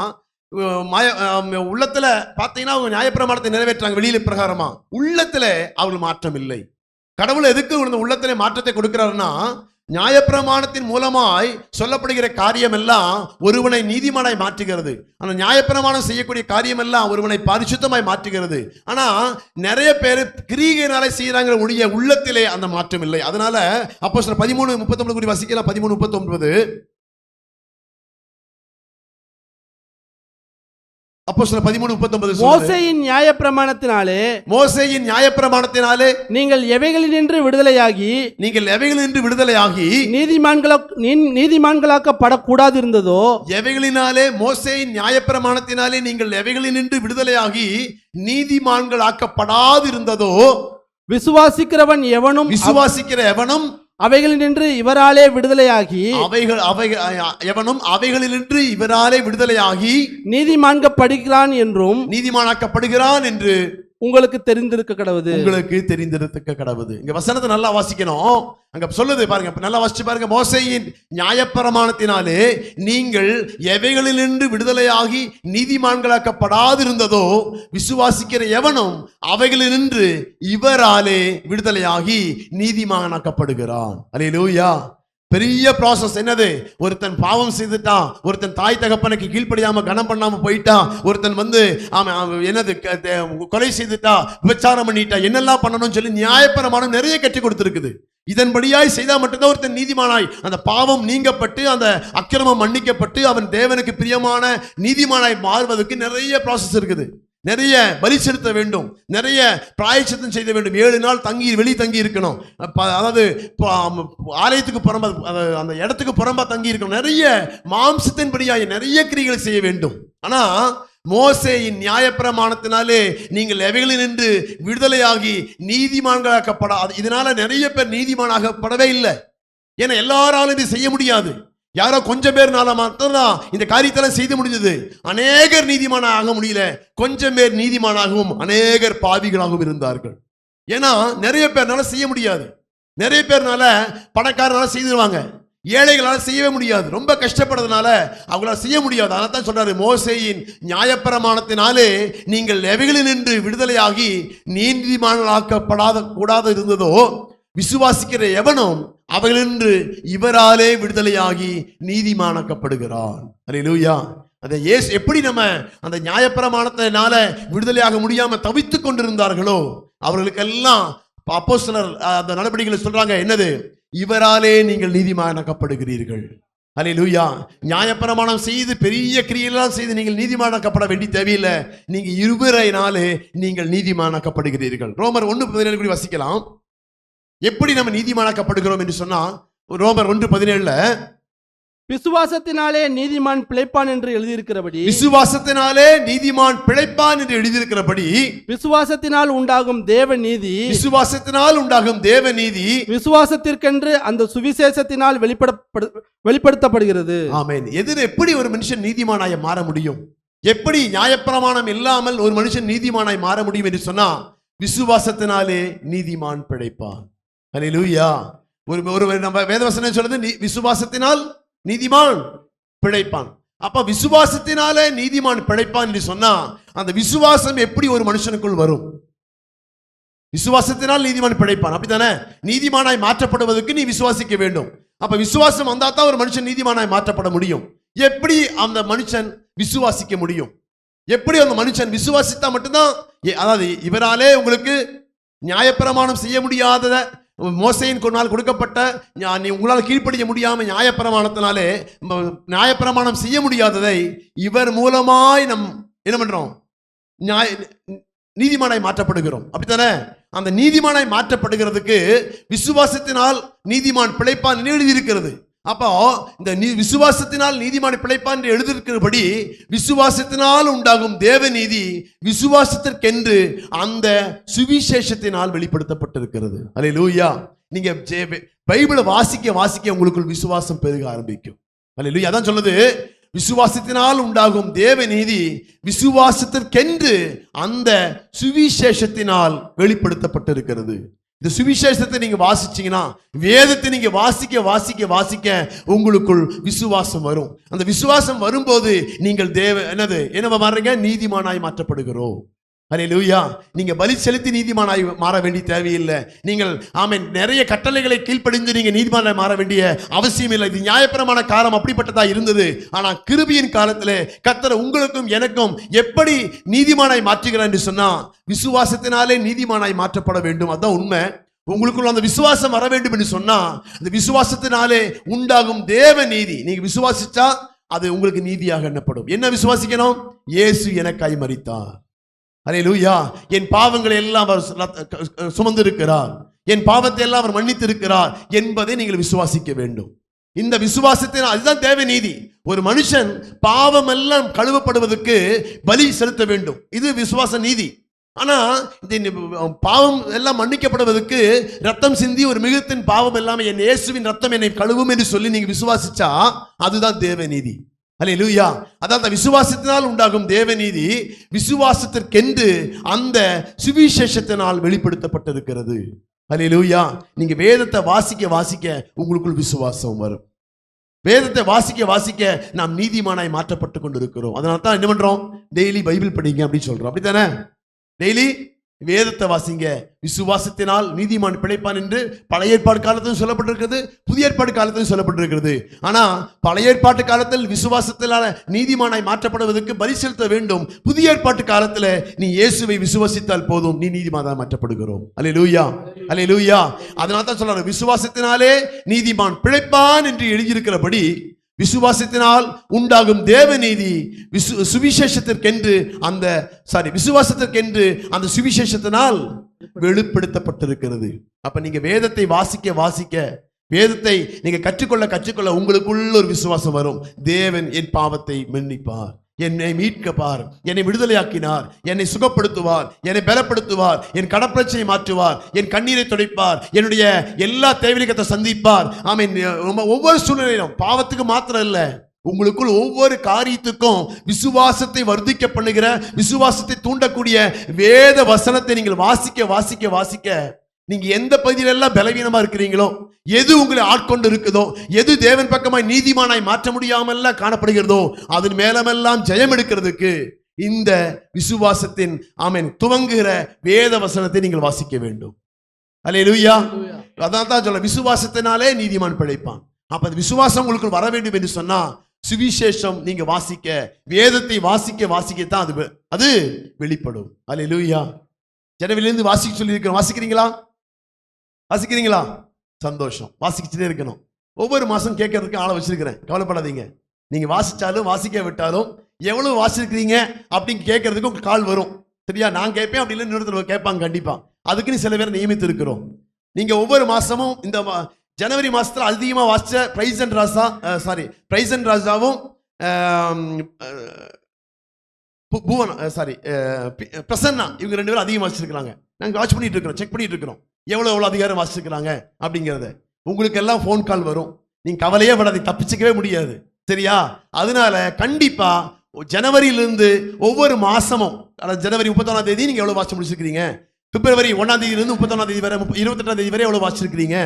S1: உள்ளத்துல பாத்தீங்கன்னா அவங்க நியாயப்பிரமாணத்தை நிறைவேற்றாங்க வெளியில பிரகாரமா. உள்ளத்துல அவர்கள் மாற்றம் இல்லை. கடவுள் எதுக்கு உள்ளத்திலே மாற்றத்தை கொடுக்கிறாருன்னா, நியாயப்பிரமாணத்தின் மூலமாய் சொல்லப்படுகிற காரியம் எல்லாம் ஒருவனை நீதிமானாய் மாற்றுகிறது. ஆனா நியாயப்பிரமாணம் செய்யக்கூடிய காரியம் எல்லாம் ஒருவனை பரிசுத்தமாய் மாற்றுகிறது. ஆனா நிறைய பேர் கிரியையினாலே செய்யறாங்க, ஒழிய உள்ளத்திலே அந்த மாற்றம் இல்லை. அதனால அப்போஸ்தலர் 13:39 கூடி வாசிக்கலாம். 13:39. அப்போஸ்தலர் 13:39
S2: மோசேயின் நியாயப்பிரமாணத்தினாலே நீங்கள் எவைகளினின்று விடுதலையாகி நீதிமான்களாக்கப்படக்கூடாது இருந்ததோ,
S1: எவைகளினாலே மோசேயின் நியாயப்பிரமாணத்தினாலே நீங்கள் எவைகளினின்று விடுதலையாகி நீதிமான்களாக்கப்படாது இருந்ததோ,
S2: விசுவாசிக்கிற எவனும் அவைகளினின்று இவராலே விடுதலையாகி நீதிமான்கப்படுகிறான் என்று உங்களுக்கு தெரிந்திருக்க கடவுது.
S1: இங்க வசனத்தை நல்லா வாசிக்கணும். அங்க சொல்லுது பாருங்க, நல்லா வாசிச்சு பாருங்க. மோசேயின் நியாயப்பிரமாணத்தினாலே நீங்கள் எவைகளினின்று விடுதலையாகி நீதிமான்களாக்கப்படாதிருந்ததோ, விசுவாசிக்கிற எவனும் அவைகளினின்று இவராலே விடுதலையாகி நீதிமானாக்கப்படுகிறான். அல்லேலூயா. பெரிய ப்ராசஸ் என்னது? ஒருத்தன் பாவம் செய்துட்டான், ஒருத்தன் தாய் தகப்பனுக்கு கீழ்ப்படியாம கனம் பண்ணாம போயிட்டான், ஒருத்தன் என்னது கொலை செய்துட்டா, விபச்சாரம் பண்ணிட்டா, என்னெல்லாம் பண்ணணும்னு சொல்லி நியாயப்பிரமாணம் நிறைய கற்றுக் கொடுத்திருக்குது. இதன்படியாய் செய்தா மட்டும்தான் ஒருத்தன் நீதிமானாய், அந்த பாவம் நீங்கப்பட்டு அந்த அக்கிரமம் மன்னிக்கப்பட்டு அவன் தேவனுக்கு பிரியமான நீதிமானாய் மாறுவதற்கு நிறைய ப்ராசஸ் இருக்குது. நிறைய பலி செலுத்த வேண்டும், நிறைய பிராயச்சித்தம் செய்ய வேண்டும், 7 நாள் வெளி தங்கி இருக்கணும், அதாவது ஆலயத்துக்கு புறம்பா அந்த இடத்துக்கு புறம்பா தங்கி இருக்கணும், நிறைய மாம்சத்தின்படியாய் நிறைய கிரிகளை செய்ய வேண்டும். ஆனா மோசேயின் நியாயப்பிரமாணத்தினாலே நீங்கள் எவைகளினின்று விடுதலையாகி நீதிமான்களாக்கப்படாது. இதனால நிறைய பேர் நீதிமானாகப்படவே இல்லை. ஏன்னா எல்லாராலும் இதை செய்ய முடியாது. யாரோ கொஞ்சம் பேர்னால மாத்திரம் இந்த காரியத்தெல்லாம் செய்து முடிஞ்சது. அநேகர் நீதிமானாக ஆக முடியல. கொஞ்சம் பேர் நீதிமானாகவும் அநேகர் பாவிகளாகவும் இருந்தார்கள். ஏன்னா நிறைய பேர்னால செய்ய முடியாது. நிறைய பேர்னால பணக்காரனால செய்துருவாங்க, ஏழைகளால் செய்யவே முடியாது. ரொம்ப கஷ்டப்படுறதுனால அவங்களால செய்ய முடியாது. அதனால தான் சொல்றாரு, மோசேயின் நியாயப்பிரமாணத்தினாலே நீங்கள் எவைகளினின்று விடுதலையாகி நீதிமான்களாக்கப்படாத இருந்ததோ, விசுவாசிக்கிற எவனும் அவைகளின்று இவராலே விடுதலையாகி நீதிமானாக்கப்படுகிறான். அல்லேலூயா. அதை எப்படி நம்ம அந்த நியாயப்பிரமாணத்தினால விடுதலையாக முடியாம தவித்துக் கொண்டிருந்தார்களோ அவர்களுக்கெல்லாம் அப்போஸ்தலர் அந்த நடவடிக்கைகளை சொல்றாங்க, என்னது? இவராலே நீங்கள் நீதிமானாக்கப்படுகிறீர்கள். அல்லேலூயா. நியாயப்பிரமாணம் செய்து பெரிய கிரியையெல்லாம் செய்து நீங்கள் நீதிமானாக்கப்பட வேண்டிய தேவையில்லை. நீங்க இருவரையினாலே நீங்கள் நீதிமானாக்கப்படுகிறீர்கள். ரோமர் 1:17 கூடி வாசிக்கலாம். எப்படி நம்ம நீதிமானாக்கப்படுகிறோம் என்று சொன்னா, ரோமர் 1:17
S2: விசுவாசத்தினாலே நீதிமான் பிழைப்பான் என்று எழுதியிருக்கிறபடி, விசுவாசத்தினால் உண்டாகும் தேவ நீதி விசுவாசத்திற்கென்று அந்த சுவிசேஷத்தினால் வெளிப்படுத்தப்படுகிறது.
S1: ஆமென். எப்படி ஒரு மனுஷன் நீதிமானாய் மாற முடியும்? எப்படி நியாயப்பிரமாணம் இல்லாமல் ஒரு மனுஷன் நீதிமானாய் மாற முடியும் என்று சொன்னா, விசுவாசத்தினாலே நீதிமான் பிழைப்பான். அல்லேலூயா. ஒரு நம்ம வேதவசனம் சொல்றது, விசுவாசத்தினால் நீதிமான் பிழைப்பான். அப்ப விசுவாசத்தினாலே நீதிமான் பிழைப்பான் என்று சொன்னா, அந்த விசுவாசம் எப்படி ஒரு மனுஷனுக்குள் வரும்? விசுவாசத்தினால் நீதிமான் பிழைப்பான், அப்படித்தானே? நீதிமானாய் மாற்றப்படுவதற்கு நீ விசுவாசிக்க வேண்டும். அப்ப விசுவாசம் வந்தா தான் ஒரு மனுஷன் நீதிமானாய் மாற்றப்பட முடியும். எப்படி அந்த மனுஷன் விசுவாசிக்க முடியும்? எப்படி அந்த மனுஷன் விசுவாசித்தா மட்டும்தான், அதாவது இவராலே உங்களுக்கு நியாயப்பிரமாணம் செய்ய முடியாதத, மோசேயின் கொண்டால் கொடுக்கப்பட்ட உங்களால் கீழ்ப்படிய முடியாம நியாயப்பிரமாணத்தினாலே நியாயப்பிரமாணம் செய்ய முடியாததை இவர் மூலமாய் நம் என்ன பண்றோம்? நீதிமானாய் மாற்றப்படுகிறோம். அப்படித்தானே? அந்த நீதிமானாய் மாற்றப்படுகிறதுக்கு விசுவாசத்தினால் நீதிமான் பிழைப்பான் எழுதியிருக்கிறது. அப்போ இந்த விசுவாசத்தினால் நீதிமான் பிழைப்பான் என்று எழுதியிருக்கிறபடி விசுவாசத்தினால் உண்டாகும் தேவ நீதி விசுவாசத்திற்கென்று அந்த சுவிசேஷத்தினால் வெளிப்படுத்தப்பட்டிருக்கிறது. அல்லேலூயா. நீங்க பைபிளை வாசிக்க வாசிக்க உங்களுக்குள் விசுவாசம் பெருக ஆரம்பிக்கும். அல்லேலூயா. அதான் சொல்லுது, விசுவாசத்தினால் உண்டாகும் தேவ நீதி விசுவாசத்திற்கென்று அந்த சுவிசேஷத்தினால் வெளிப்படுத்தப்பட்டிருக்கிறது. இந்த சுவிசேஷத்தை நீங்க வாசிச்சீங்கன்னா, வேதத்தை நீங்க வாசிக்க வாசிக்க வாசிக்க உங்களுக்குள் விசுவாசம் வரும். அந்த விசுவாசம் வரும்போது நீங்கள் என்னவா மாறுறீங்க? நீதிமானாய் மாற்றப்படுகிறோம். அல்லேலூயா. நீங்க பலி செலுத்தி நீதிமானாய் மாற வேண்டிய தேவையில்லை. நீங்கள் ஆமென் நிறைய கட்டளைகளை கீழ்ப்படிந்து நீங்க நீதிமானாய் மாற வேண்டிய அவசியம் இல்லை. இது நியாயப்பிரமாண காலம் அப்படிப்பட்டதா இருந்தது. ஆனா கிருபையின் காலத்திலே கர்த்தர் உங்களுக்கும் எனக்கும் எப்படி நீதிமானாய் மாற்றுகிறார் என்று சொன்னா, விசுவாசத்தினாலே நீதிமானாய் மாற்றப்பட வேண்டும். அதுதான் உண்மை. உங்களுக்குள்ள அந்த விசுவாசம் வர வேண்டும் என்று சொன்னா, அந்த விசுவாசத்தினாலே உண்டாகும் தேவ நீதி நீங்க விசுவாசிச்சா அது உங்களுக்கு நீதியாக எண்ணப்படும். என்ன விசுவாசிக்கணும்? இயேசு எனக்காய் மரித்தார். அல்லேலூயா. என் பாவங்களை எல்லாம் அவர் சுமந்து இருக்கிறார், என் பாவத்தை எல்லாம் அவர் மன்னித்து இருக்கிறார் என்பதை நீங்கள் விசுவாசிக்க வேண்டும். இந்த விசுவாசத்தினால் அதுதான் தேவ நீதி. ஒரு மனுஷன் பாவம் எல்லாம் கழுவப்படுவதற்கு பலி செலுத்த வேண்டும். இது விசுவாச நீதி. ஆனா இந்த பாவம் எல்லாம் மன்னிக்கப்படுவதற்கு ரத்தம் சிந்தி ஒரு மிருகத்தின் பாவம் எல்லாமே என் இயேசுவின் ரத்தம் என்னை கழுவும் என்று சொல்லி நீங்க விசுவாசிச்சா அதுதான் தேவ நீதி. அல்லேலூயா. அதாவது விசுவாசத்தினால் உண்டாகும் தேவ நீதி விசுவாசத்திற்கென்று அந்த சுவிசேஷத்தினால் வெளிப்படுத்தப்பட்டிருக்கிறது. அல்லேலூயா. நீங்க வேதத்தை வாசிக்க வாசிக்க உங்களுக்குள் விசுவாசம் வரும். வேதத்தை வாசிக்க வாசிக்க நாம் நீதிமானாய் மாற்றப்பட்டு கொண்டிருக்கிறோம். அதனால தான் என்ன பண்றோம்? டெய்லி பைபிள் படிங்க அப்படின்னு சொல்றோம். அப்படித்தானே? டெய்லி வேதத்தை வாசிங்க. விசுவாசத்தினால் நீதிமான் பிழைப்பான் என்று பழைய ஏற்பாடு காலத்திலும் சொல்லப்பட்டிருக்கிறது, புதிய ஏற்பாடு காலத்திலும் சொல்லப்பட்டிருக்கிறது. ஆனா பழைய ஏற்பாட்டு காலத்தில் விசுவாசத்தினால நீதிமானாய் மாற்றப்படுவதற்கு பலி செலுத்த வேண்டும். புதிய ஏற்பாட்டு காலத்துல நீ இயேசுவை விசுவாசித்தால் போதும், நீ நீதிமானாய் மாற்றப்படுகிறோம். அல்லேலூயா. அல்லேலூயா. அதனால தான் சொல்றாரு, விசுவாசத்தினாலே நீதிமான் பிழைப்பான் என்று எழுதியிருக்கிறபடி விசுவாசத்தினால் உண்டாகும் தேவ நீதி சுவிசேஷத்திற்கென்று விசுவாசத்திற்கென்று அந்த சுவிசேஷத்தினால் வெளிப்படுத்தப்பட்டிருக்கிறது. அப்ப நீங்க வேதத்தை வாசிக்க வாசிக்க, வேதத்தை நீங்க கற்றுக்கொள்ள கற்றுக்கொள்ள உங்களுக்குள்ள ஒரு விசுவாசம் வரும். தேவன் என் பாவத்தை மன்னிப்பார், என்னை மீட்கப்பார், என்னை விடுதலையாக்கினார், என்னை சுகப்படுத்துவார், என்னை பலப்படுத்துவார், என் கடப்பிரச்சனையை மாற்றுவார், என் கண்ணீரை துடைப்பார், என்னுடைய எல்லா தேவைகளை சந்திப்பார். ஆமென். ஒவ்வொரு சூழ்நிலையிலும் பாவத்துக்கு மாத்திரம் இல்ல, உங்களுக்குள் ஒவ்வொரு காரியத்துக்கும் விசுவாசத்தை வர்த்திக்க பண்ணுகிற, விசுவாசத்தை தூண்டக்கூடிய வேத வசனத்தை நீங்கள் வாசிக்க வாசிக்க வாசிக்க நீங்க எந்த பகுதியில எல்லாம் பலவீனமா இருக்கிறீங்களோ, எது உங்களை ஆட்கொண்டு இருக்குதோ, எது தேவன் பக்கமாய் நீதிமானாய் மாற்ற முடியாமல் காணப்படுகிறதோ அதன் மேலமெல்லாம் ஜெயம் எடுக்கிறதுக்கு இந்த விசுவாசத்தின் ஆமென் துவங்குகிற வேத வசனத்தை நீங்கள் வாசிக்க வேண்டும். அல்லேலூயா. அதான் தான் சொல்ல, விசுவாசத்தினாலே நீதிமான் பிழைப்பான். அப்ப அந்த விசுவாசம் உங்களுக்கு வர வேண்டும் என்று சொன்னா சுவிசேஷம் நீங்க வாசிக்க, வேதத்தை வாசிக்க வாசிக்கத்தான் அது வெளிப்படும். அல்லேலூயா. ஜனவரியிலிருந்து வாசிக்க சொல்லி இருக்கிறோம். வாசிக்கிறீங்களா? வாசிக்கிறீங்களா? சந்தோஷம். வாசிக்கிட்டே இருக்கணும். ஒவ்வொரு மாசம் கேட்கறதுக்கு ஆளை வச்சிருக்கிறேன், கவலைப்படாதீங்க. நீங்க வாசிச்சாலும் வாசிக்க விட்டாலும் எவ்வளவு வாசிக்கிறீங்க அப்படின்னு கேட்கறதுக்கு உங்க கால் வரும். சரியா? நான் கேட்பேன், அப்படி இல்லை இன்னொருத்தர் கேட்பாங்க கண்டிப்பா. அதுக்குன்னு சில பேர் நியமித்து இருக்கிறோம். நீங்க ஒவ்வொரு மாசமும் இந்த ஜனவரி மாசத்துல அதிகமா வாசிச்ச பிரைஸ் அண்ட் ராஜாவும் பிரசன்னா இவங்க ரெண்டு பேரும் அதிகம் வாசிச்சிருக்கிறாங்க. நாங்கள் வாட்ச் பண்ணிட்டு இருக்கிறோம், செக் பண்ணிட்டு இருக்கிறோம் எவ்வளவு அதிகாரம் வாசிச்சிருக்கிறாங்க அப்படிங்கிறத. உங்களுக்கு எல்லாம் போன் கால் வரும். நீங்க கவலையே படாதீங்க, தப்பிச்சுக்கவே முடியாது. சரியா? அதனால கண்டிப்பா ஜனவரியிலிருந்து ஒவ்வொரு மாசமும், ஜனவரி 31ஆம் தேதி நீங்க எவ்வளவு வாட்ச் முடிச்சிருக்கீங்க, பிப்ரவரி 1ஆம் தேதியிலிருந்து 31ஆம் தேதி வரை 28ஆம் தேதி வரை எவ்வளவு வாசிச்சிருக்கீங்க,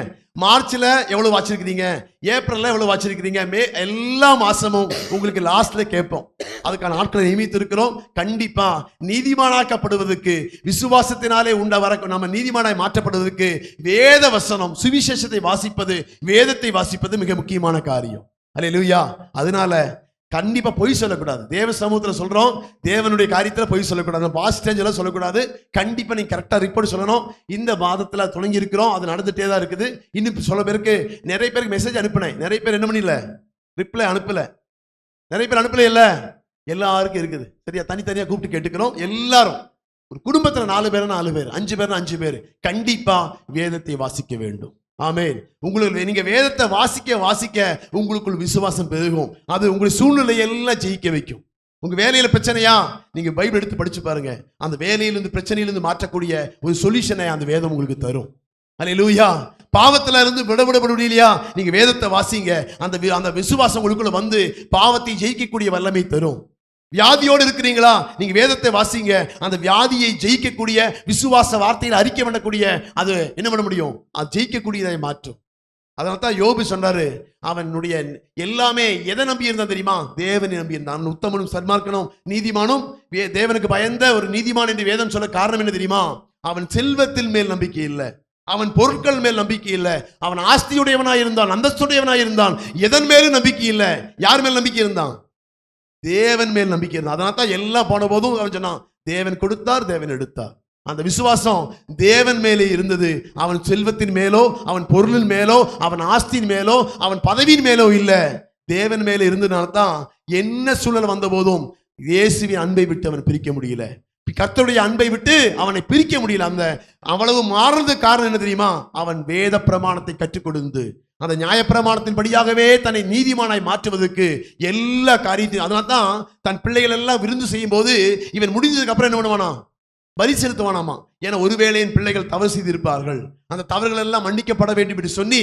S1: மார்ச்ல எவ்வளவு வாசிச்சிருக்கீங்க, ஏப்ரல்ல எவ்வளவு வாசிச்சிருக்கீங்க, மே எல்லா மாசமும் உங்களுக்கு லாஸ்ட்ல கேட்போம். அதுக்கான ஆட்களை நியமித்திருக்கிறோம். கண்டிப்பா நீதிமானாக்கப்படுவதற்கு விசுவாசத்தினாலே நம்ம நீதிமானாய் மாற்றப்படுவதற்கு வேத வசனம், சுவிசேஷத்தை வாசிப்பது, வேதத்தை வாசிப்பது மிக முக்கியமான காரியம். அல்லேலூயா. அதனால கண்டிப்பா பொய் சொல்லக்கூடாது. தேவ சமூகத்தில் சொல்றோம், தேவனுடைய காரியத்தில் பொய் சொல்லக்கூடாது. பாசிட்டிவ் சொல்லக்கூடாது. கண்டிப்பா நீங்க கரெக்டா ரிப்போர்ட் சொல்லணும். இந்த மாதத்துல தொடங்கி இருக்கிறோம், அது நடந்துட்டே தான் இருக்குது. இன்னும் சொல்ல பேருக்கு, நிறைய பேருக்கு மெசேஜ் அனுப்பினேன், நிறைய பேர் என்ன பண்ணல, ரிப்ளை அனுப்பல. நிறைய பேர் அனுப்பல இல்ல, எல்லாருக்கும் இருக்குது. சரியா, தனித்தனியா கூப்பிட்டு கேட்டுக்கிறோம். எல்லாரும் ஒரு குடும்பத்துல 4 பேர் 4 பேர், 5 பேர் 5 பேர் கண்டிப்பா வேதத்தை வாசிக்க வேண்டும். ஆமென். உங்களுக்கு நீங்க வேதத்தை வாசிக்க வாசிக்க உங்களுக்குள் விசுவாசம் பெருகும். அது உங்களுடைய சூழ்நிலையை எல்லாம் ஜெயிக்க வைக்கும். உங்க வேலையில பிரச்சனையா, நீங்க பைபிள் எடுத்து படிச்சு பாருங்க. அந்த வேலையிலிருந்து பிரச்சனையிலிருந்து மாற்றக்கூடிய ஒரு சொல்யூஷனை அந்த வேதம் உங்களுக்கு தரும். அல்லேலூயா. பாவத்துல இருந்து விடவிடப்படலையா, நீங்க வேதத்தை வாசிங்க. அந்த விசுவாசம் உங்களுக்குள்ள வந்து பாவத்தை ஜெயிக்கக்கூடிய வல்லமை தரும். வியாதியோடு இருக்கிறீங்களா, நீங்க வேதத்தை வாசிங்க. அந்த வியாதியை ஜெயிக்கக்கூடிய விசுவாச வார்த்தையில் அறிக்கை பண்ணக்கூடிய அது என்ன பண்ண முடியும், அது ஜெயிக்கக்கூடியதை மாற்றும். அதனால தான் யோபு சொன்னாரு, அவனுடைய எல்லாமே எதை நம்பி இருந்தான் தெரியுமா, தேவனை நம்பி இருந்தான். உத்தமனும் சன்மார்க்கனும் நீதிமானும் தேவனுக்கு பயந்த ஒரு நீதிமான் என்று வேதம் சொல்ல காரணம் என்ன தெரியுமா, அவன் செல்வத்தின் மேல் நம்பிக்கை இல்லை, அவன் பொருட்கள் மேல் நம்பிக்கை இல்லை, அவன் ஆஸ்தியுடையவனாய் இருந்தான், அந்தஸ்துடையவனாய் இருந்தான். எதன் மேலும் நம்பிக்கை இல்லை. யார் மேல் நம்பிக்கை இருந்தான், தேவன் மேல் நம்பிக்கை இருந்தான். அதனால தான் எல்லாம் போன போதும் அவன் சொன்னான், தேவன் கொடுத்தார், தேவன் எடுத்தார். அந்த விசுவாசம் தேவன் மேலே இருந்தது. அவன் செல்வத்தின் மேலோ, அவன் பொருளின் மேலோ, அவன் ஆஸ்தியின் மேலோ, அவன் பதவியின் மேலோ இல்லை, தேவன் மேலே இருந்ததுனால தான் என்ன சூழல் வந்த போதும் இயேசுவின் அன்பை விட்டு அவன் பிரிக்க முடியல. கர்த்தருடைய அன்பை விட்டு அவனை பிரிக்க முடியல. அந்த அவ்வளவு மாறுறதுக்கு காரணம் என்ன தெரியுமா, அவன் வேத பிரமாணத்தை கற்றுக் கொடுத்து அந்த நியாயப்பிரமாணத்தின் படியாகவே தன்னை நீதிமானாய் மாற்றுவதற்கு எல்லா காரியத்தையும். அதனால தான் தன் பிள்ளைகள் எல்லாம் விருந்து செய்யும் போது இவன் முடிஞ்சதுக்கு அப்புறம் என்ன பண்ணுவானா, வரி செலுத்துவானாமா. ஏன்னா ஒருவேளை என் பிள்ளைகள் தவறு செய்திருப்பார்கள், அந்த தவறுகள் எல்லாம் மன்னிக்கப்பட வேண்டும் என்று சொல்லி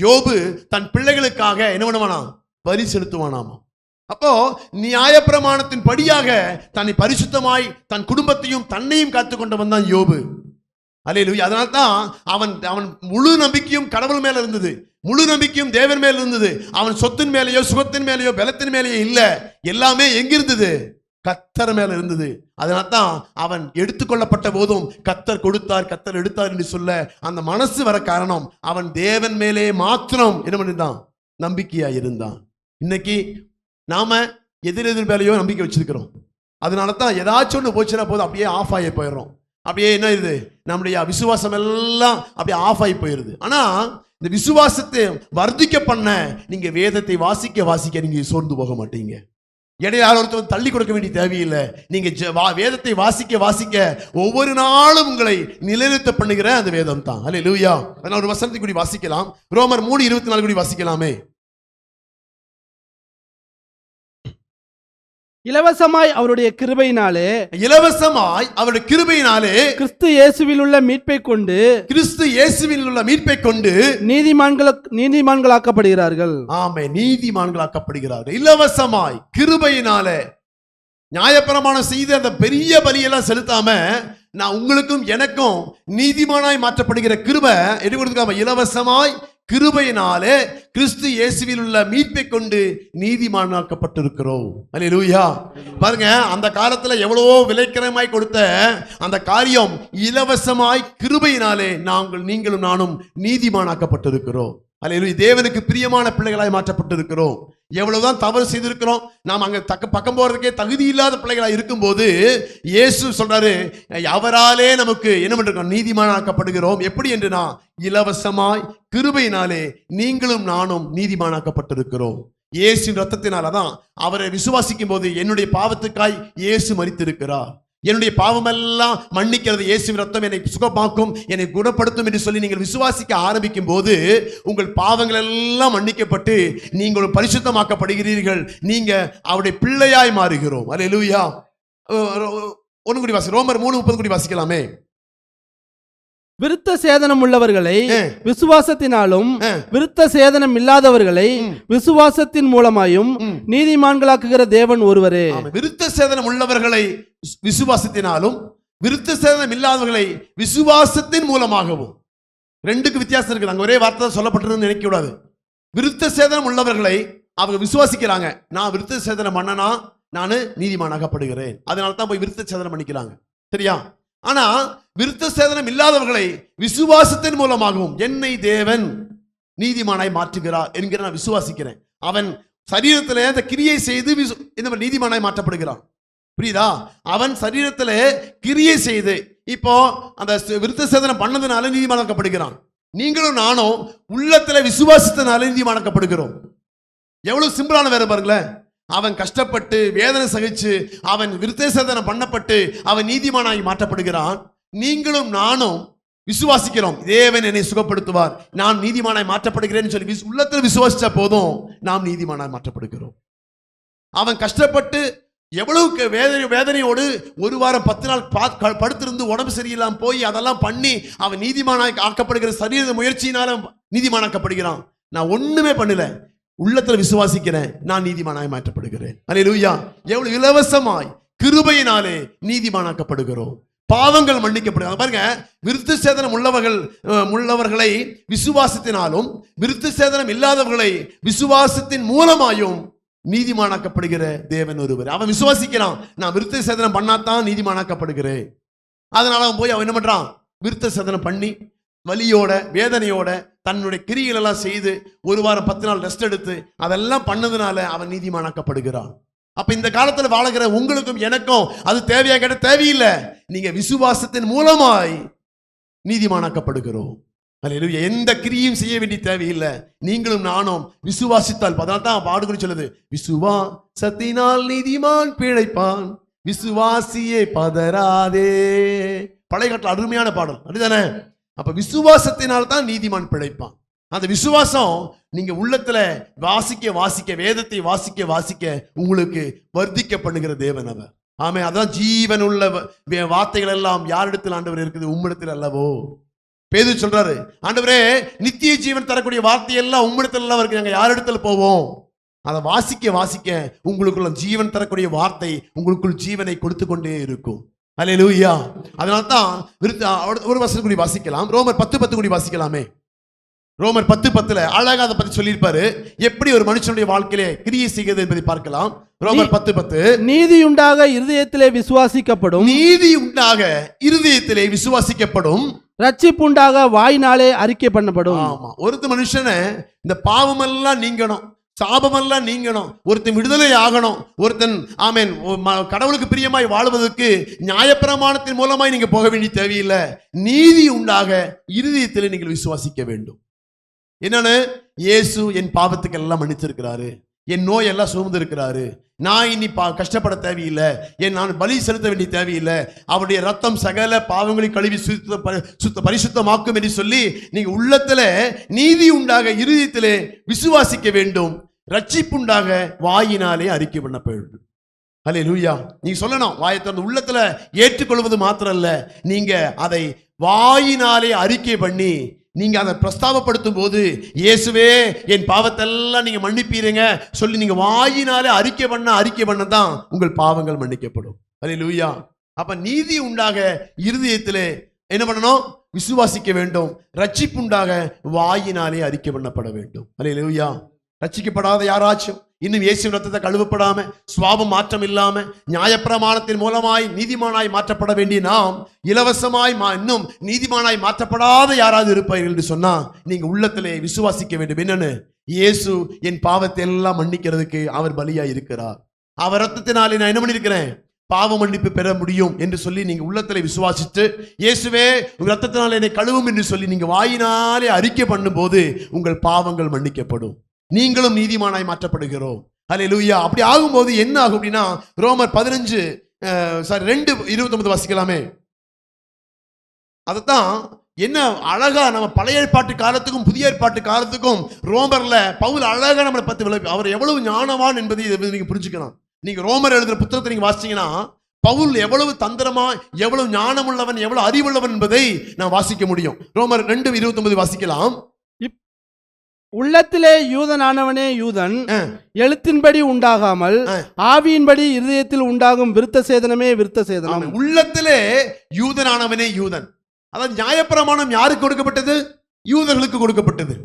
S1: யோபு தன் பிள்ளைகளுக்காக என்ன பண்ணுவானா, வரி செலுத்துவானாமா. அப்போ நியாயப்பிரமாணத்தின் படியாக தன்னை பரிசுத்தமாய் தன் குடும்பத்தையும் தன்னையும் காத்துக் கொண்டு வந்தான் யோபு. அல்லேலூயா. அதனால தான் அவன் முழு நம்பிக்கையும் கடவுள் மேல இருந்தது, முழு நம்பிக்கையும் தேவன் மேல இருந்தது. அவன் சொத்தின் மேலேயோ, சுகத்தின் மேலேயோ, பலத்தின் மேலேயோ இல்ல, எல்லாமே எங்கிருந்தது, கர்த்தர் மேல இருந்தது. அதனால தான் அவன் எடுத்துக்கொள்ளப்பட்ட போதும் கர்த்தர் கொடுத்தார், கர்த்தர் எடுத்தார் என்று சொல்ல அந்த மனசு வர காரணம், அவன் தேவன் மேலே மாத்திரம் என்ன பண்ணிருந்தான், நம்பிக்கையா இருந்தான். இன்னைக்கு நாம எதிரெதிர் மேலேயோ நம்பிக்கை வச்சிருக்கிறோம். அதனால தான் ஏதாச்சும் ஒன்று போச்சுன்னா போதும் அப்படியே ஆஃப் ஆகி போயிடுறோம். அப்படியே என்ன இது, நம்முடைய விசுவாசம் எல்லாம் அப்படியே ஆஃப் ஆகி போயிருது. ஆனா இந்த விசுவாசத்தை வர்த்திக்க பண்ண நீங்க வேதத்தை வாசிக்க வாசிக்க நீங்க சோர்ந்து போக மாட்டீங்க. இடையில ஒருத்தர் தள்ளி கொடுக்க வேண்டிய தேவையில்லை. நீங்க வேதத்தை வாசிக்க வாசிக்க ஒவ்வொரு நாளும் உங்களை நிலைநிறுத்த பண்ணுகிற அந்த வேதம் தான். அல்லேலூயா. அதனால ஒரு வசனத்தை கூடி வாசிக்கலாம். ரோமர் 3:24 கூடி வாசிக்கலாமே.
S2: இலவசமாய் அவருடைய கிருபையினாலே,
S1: இலவசமாய் அவருடைய கிருபையினாலே
S2: கிறிஸ்து இயேசுவில் உள்ள மீட்பை கொண்டு,
S1: கிறிஸ்து இயேசுவில் உள்ள மீட்பை கொண்டு
S2: நீதிமான்களாக்கப்படுகிறார்கள்.
S1: ஆமென். நீதிமான்களாக்கப்படுகிறார்கள் இலவசமாய் கிருபையினாலே. நியாயப்பிரமாணம் செய்து அந்த பெரிய பலியெல்லாம் செலுத்தாம நான் உங்களுக்கும் எனக்கும் நீதிமானாய் மாற்றப்படுகிற கிருபை எது கொடுத்துக்காம இலவசமாய் கிருபையினாலே கிறிஸ்து இயேசுவில் உள்ள மீட்பை கொண்டு நீதிமானாக்கப்பட்டிருக்கிறோம். அல்லேலூயா. பாருங்க, அந்த காலத்துல எவ்வளவோ விலைக்கிரமாய் கொடுத்த அந்த காரியம் இலவசமாய் கிருபையினாலே நீங்களும் நானும் நீதிமானாக்கப்பட்டிருக்கிறோம். அல்லேலூயா. தேவனுக்கு பிரியமான பிள்ளைகளாய் மாற்றப்பட்டிருக்கிறோம். எவ்வளவுதான் தவறு செய்திருக்கிறோம், நாம் அங்க பக்கம் போறதுக்கே தகுதி இல்லாத பிள்ளைகளாய் இருக்கும்போது இயேசு சொல்றாரு, அவராலே நமக்கு என்ன பண்றோம், நீதிமானாக்கப்படுகிறோம். எப்படி என்றுனா இலவசமாய் கிருபையினாலே நீங்களும் நானும் நீதிமானாக்கப்பட்டிருக்கிறோம். இயேசுவின் ரத்தத்தினாலதான் அவரை விசுவாசிக்கும் போது என்னுடைய பாவத்துக்காய் இயேசு மரித்திருக்கிறார். என்னுடைய பாவமெல்லாம் மன்னிக்கிறது இயேசுவின் ரத்தம் என்னை சுகமாக்கும், என்னை குணப்படுத்தும் என்று சொல்லி நீங்கள் விசுவாசிக்க ஆரம்பிக்கும் போது உங்கள் பாவங்கள் எல்லாம் மன்னிக்கப்பட்டு நீங்கள் பரிசுத்தமாக்கப்படுகிறீர்கள். நீங்க அவருடைய பிள்ளையாய் மாறுகிறோம். அல்லேலூயா. ஒன்னு கூடி வாசி, ரோமர் 3:30 கூடி வாசிக்கலாமே.
S2: விருத்த சேதனம் உள்ளவர்களை விசுவாசத்தினாலும் விருத்த சேதனம் இல்லாதவர்களை விசுவாசத்தின் மூலமாயும் நீதிமான்களாக்குகிற தேவன் ஒருவரே.
S1: விருத்த சேதனம் உள்ளவர்களை விசுவாசத்தினாலும் விருத்த சேதனம் இல்லாதவர்களை விசுவாசத்தின் மூலமாகவும். ரெண்டுக்கு வித்தியாசம் இருக்குது. அங்க ஒரே வார்த்தை சொல்லப்பட்டிருந்து நினைக்க கூடாது. விருத்த சேதனம் உள்ளவர்களை அவங்க விசுவாசிக்கிறாங்க. நான் விருத்த சேதனம் பண்ணனா நான் நீதிமானாக்கப்படுகிறேன். அதனால தான் போய் விருத்த சேதனம் பண்ணிக்கிறாங்க. சரியா? ஆனா விருத்த சேதனம் இல்லாதவர்களை விசுவாசத்தின் மூலமாகவும் என்னை தேவன் நீதிமானாய் மாற்றுகிறார் என்கிற நான் விசுவாசிக்கிறேன். அவன் சரீரத்திலே அந்த கிரியை செய்து இந்த மாதிரி நீதிமானாய் மாற்றப்படுகிறான். புரியுதா? அவன் சரீரத்திலே கிரியை செய்து இப்போ அந்த விருத்த சேதனம் பண்ணதுனால நீதிமானாக்கப்படுகிறான். நீங்களும் நானும் உள்ளத்துல விசுவாசத்தினால நீதிமானாக்கப்படுகிறோம். எவ்வளவு சிம்பிளான வேற பாருங்களேன். அவன் கஷ்டப்பட்டு வேதனை சகிச்சு அவன் விருத்த சேதனம் பண்ணப்பட்டு அவன் நீதிமானாய் மாற்றப்படுகிறான். நீங்களும் நானும் விசுவாசிக்கிறோம், தேவன் என்னை சுகப்படுத்துவார், நான் நீதிமானாய் மாற்றப்படுகிறேன்னு சொல்லி உள்ளத்தில் விசுவாசிச்ச போதும் நாம் நீதிமானாய் மாற்றப்படுகிறோம். அவன் கஷ்டப்பட்டு எவ்வளவு வேதனையோடு ஒரு வாரம் 10 நாள் படுத்திருந்து உடம்பு சரியில்லாம போய் அதெல்லாம் பண்ணி அவன் நீதிமானாய் ஆக்கப்படுகிற சரீர முயற்சியினால நீதிமானாக்கப்படுகிறான். நான் ஒண்ணுமே பண்ணல, உள்ளத்துல விசுவாசிக்கிறேன், நான் நீதிமானாய் மாற்றப்படுகிறேன். அல்லேலூயா! எவ்வளவு இலவசமாய் கிருபையினாலே நீதிமானாக்கப்படுகிறோம். பாவங்கள் மன்னிக்கப்படுகிறது. பாருங்க, விருத்த சேதனம் உள்ளவர்களை விசுவாசத்தினாலும் விருத்த சேதனம் இல்லாதவர்களை விசுவாசத்தின் மூலமாயும் நீதிமானாக்கப்படுகிற தேவன் ஒருவர். அவன் விசுவாசிக்கிறான், நான் விருத்த சேதனம் பண்ணாதான் நீதிமானாக்கப்படுகிறேன். அதனால அவன் போய் அவன் என்ன பண்றான்? விருத்த சேதனம் பண்ணி வலியோட வேதனையோட தன்னுடைய கிரிகள் எல்லாம் செய்து ஒரு வாரம் 10 நாள் ரெஸ்ட் எடுத்து அதெல்லாம் பண்ணதுனால அவன் நீதிமானாக்கப்படுகிறான். அப்ப இந்த காலத்துல வாழுகிற உங்களுக்கும் எனக்கும் அது தேவையா கேட்ட தேவையில்லை. நீங்க விசுவாசத்தின் மூலமாய் நீதிமானாக்கப்படுகிறோம். அல்லேலூயா! எந்த கிரியும் செய்ய வேண்டிய தேவையில்லை. நீங்களும் நானும் விசுவாசித்தால், அதனால்தான் பாடுகள் சொல்லுது, விசுவாசத்தினால் நீதிமான் பிழைப்பான், விசுவாசியே பதறாதே. பழைய காலத்துல அருமையான பாடல், அப்படிதானே? அப்ப விசுவாசத்தினால் தான் நீதிமான் பிழைப்பான். அந்த விசுவாசம் நீங்க உள்ளத்துல வாசிக்க வேதத்தை வாசிக்க உங்களுக்கு வர்த்திக்க பண்ணுகிற தேவன் அவர். ஆமே, அதான் ஜீவன் உள்ள வார்த்தைகள் எல்லாம் யாரிடத்தில் ஆண்டவர் இருக்குது? உம்மிடத்தில் அல்லவோ. பேதுரு சொல்றாரு, ஆண்டவரே நித்திய ஜீவன் தரக்கூடிய வார்த்தை எல்லாம் உம்மிடத்தில் எல்லாம் இருக்கு, நாங்க யாரிடத்துல போவோம்? அதை வாசிக்க உங்களுக்குள்ள ஜீவன் தரக்கூடிய வார்த்தை உங்களுக்குள் ஜீவனை கொடுத்து கொண்டே இருக்கும். அல்லேலூயா! அதனால தான் ஒரு வசனம் கூடி வாசிக்கலாம். ரோமர் 10:10 கூடி வாசிக்கலாமே. ரோமர் 10:10 அழகா அதை பத்தி சொல்லியிருப்பாரு, எப்படி ஒரு மனுஷனுடைய வாழ்க்கையிலே கிரியை செய்கிறது என்பதை பார்க்கலாம். ரோமர் 10:10
S2: நீதி உண்டாக இருதயத்திலே விசுவாசிக்கப்படும்,
S1: நீதி உண்டாக இருதயத்திலே விசுவாசிக்கப்படும்,
S2: ரட்சிப்புண்டாக வாயினாலே அறிக்கை பண்ணப்படும்.
S1: ஆமா, ஒருத்த மனுஷனை இந்த பாவமெல்லாம் நீங்கணும், சாபமெல்லாம் நீங்கணும், ஒருத்தன் விடுதலை ஆகணும், ஒருத்தன் ஆமென் கடவுளுக்கு பிரியமாய் வாழ்வதற்கு நியாயப்பிரமாணத்தின் மூலமாய் நீங்க போக வேண்டிய தேவையில்லை. நீதி உண்டாக இருதயத்தில் நீங்கள் விசுவாசிக்க வேண்டும். என்னன்னு? இயேசு என் பாவத்துக்கு எல்லாம் மன்னிச்சிருக்கிறாரு, என் நோய் எல்லாம் சுமந்து இருக்கிறாரு, நான் இனி கஷ்டப்பட தேவையில்லை, நான் பலி செலுத்த வேண்டிய தேவையில்லை, அவருடைய ரத்தம் சகல பாவங்களை கழுவி பரிசுத்தமாக்கும் என்று சொல்லி நீங்க உள்ளத்துல நீதி உண்டாக இருதயத்திலே விசுவாசிக்க வேண்டும், ரட்சிப்புண்டாக வாயினாலே அறிக்கை பண்ண வேண்டும். அல்லேலூயா! நீங்க சொல்லணும், வாயத்திறந்து உள்ளத்துல ஏற்றுக்கொள்வது மாத்திரம் அல்ல, நீங்க அதை வாயினாலே அறிக்கை பண்ணி நீங்க அதை பிரஸ்தாபப்படுத்தும் போது, இயேசுவே என் பாவத்தெல்லாம் நீங்க மன்னிப்பீருங்க சொல்லி நீங்க வாயினாலே அறிக்கை பண்ண தான் உங்கள் பாவங்கள் மன்னிக்கப்படும். அல்லேலூயா! அப்ப நீதி உண்டாக இருதயத்திலே என்ன பண்ணணும்? விசுவாசிக்க வேண்டும், ரட்சிப்புண்டாக வாயினாலே அறிக்கை பண்ணப்பட வேண்டும். அல்லேலூயா! ரட்சிக்கப்படாத யாராச்சும் இன்னும் இயேசு ரத்தத்தை கழுவப்படாம சுவாபம் மாற்றம் இல்லாம நியாயப்பிரமாணத்தின் மூலமாய் நீதிமானாய் மாற்றப்பட வேண்டிய நாம் இலவசமாய் இன்னும் நீதிமானாய் மாற்றப்படாத யாராவது இருப்பார்கள் என்று சொன்னா நீங்க உள்ளத்திலே விசுவாசிக்க வேண்டும். என்னன்னு? இயேசு என் பாவத்தை எல்லாம் மன்னிக்கிறதுக்கு அவர் பலியா இருக்கிறார், அவர் ரத்தத்தினாலே நான் என்ன பண்ணிருக்கிறேன்? பாவ மன்னிப்பு பெற முடியும் என்று சொல்லி நீங்க உள்ளத்திலே விசுவாசித்து, இயேசுவே உங்க ரத்தத்தினாலே என்னை கழுவும் என்று சொல்லி நீங்க வாயினாலே அறிக்கை பண்ணும் போது உங்கள் பாவங்கள் மன்னிக்கப்படும், நீங்களும் நீதிமானாய் மாற்றப்படுகிறோம். அல்லேலூயா! அப்படி ஆகும்போது என்ன ஆகும் அப்படின்னா, ரோமர் 2:29 வாசிக்கலாமே. அதத்தான் என்ன அழகா நம்ம பழைய ஏற்பாட்டு காலத்துக்கும் புதிய ஏற்பாட்டு காலத்துக்கும் ரோமர்ல பவுல் அழகா நம்மளை பத்தி விளக்கி, அவர் எவ்வளவு ஞானவான் என்பதை நீங்க புரிஞ்சுக்கலாம். நீங்க ரோமர் எழுதுற புத்தகத்தை நீங்க வாசிச்சீங்கன்னா பவுல் எவ்வளவு தந்திரமா, எவ்வளவு ஞானமுள்ளவன், எவ்வளவு அறிவுள்ளவன் என்பதை நான் வாசிக்க முடியும். ரோமர் 2:29 வாசிக்கலாம்.
S2: உள்ளத்திலே யூதனானவனே யூதன், எழுத்தின்படி உண்டாகாமல் ஆவியின்படி இருதயத்தில் உண்டாகும் விருத்த சேதனமே விருத்த சேதனம்.
S1: உள்ளத்திலே யூதனானவனே யூதன். அதாவது நியாயப்பிரமாணம் யாருக்கு கொடுக்கப்பட்டது? யூதர்களுக்கு கொடுக்கப்பட்டது.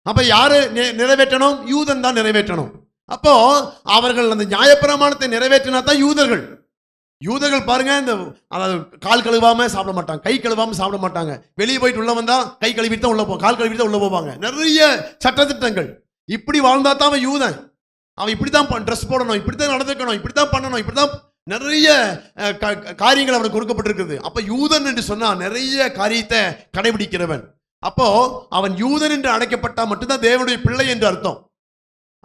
S1: அப்ப யாரு நிறைவேற்றணும்? யூதன் தான் நிறைவேற்றணும். அப்போ அவர்கள் அந்த நியாயப்பிரமாணத்தை நிறைவேற்றினா தான் யூதர்கள். யூதர்கள் பாருங்க, இந்த அதாவது கால் கழுவாம சாப்பிட மாட்டாங்க, கை கழுவாம சாப்பிட மாட்டாங்க. வெளியே போயிட்டு உள்ள வந்தா கை கழுவிட்டு தான் உள்ள போவாங்க, கால் கழுவிட்டு தான் உள்ள போவாங்க. நிறைய சட்டதிட்டங்கள். இப்படி வாழ்ந்தா தான் அவன் யூதன். அவன் இப்படித்தான் ட்ரெஸ் போடணும், இப்படித்தான் நடந்துக்கணும், இப்படித்தான் பண்ணணும், இப்படித்தான் நிறைய காரியங்கள் அவனுக்கு கொடுக்கப்பட்டிருக்குது. அப்ப யூதன் என்று சொன்னா நிறைய காரியத்தை கடைபிடிக்கிறவன். அப்போ அவன் யூதன் என்று அழைக்கப்பட்டா மட்டும்தான் தேவனுடைய பிள்ளை என்று அர்த்தம்.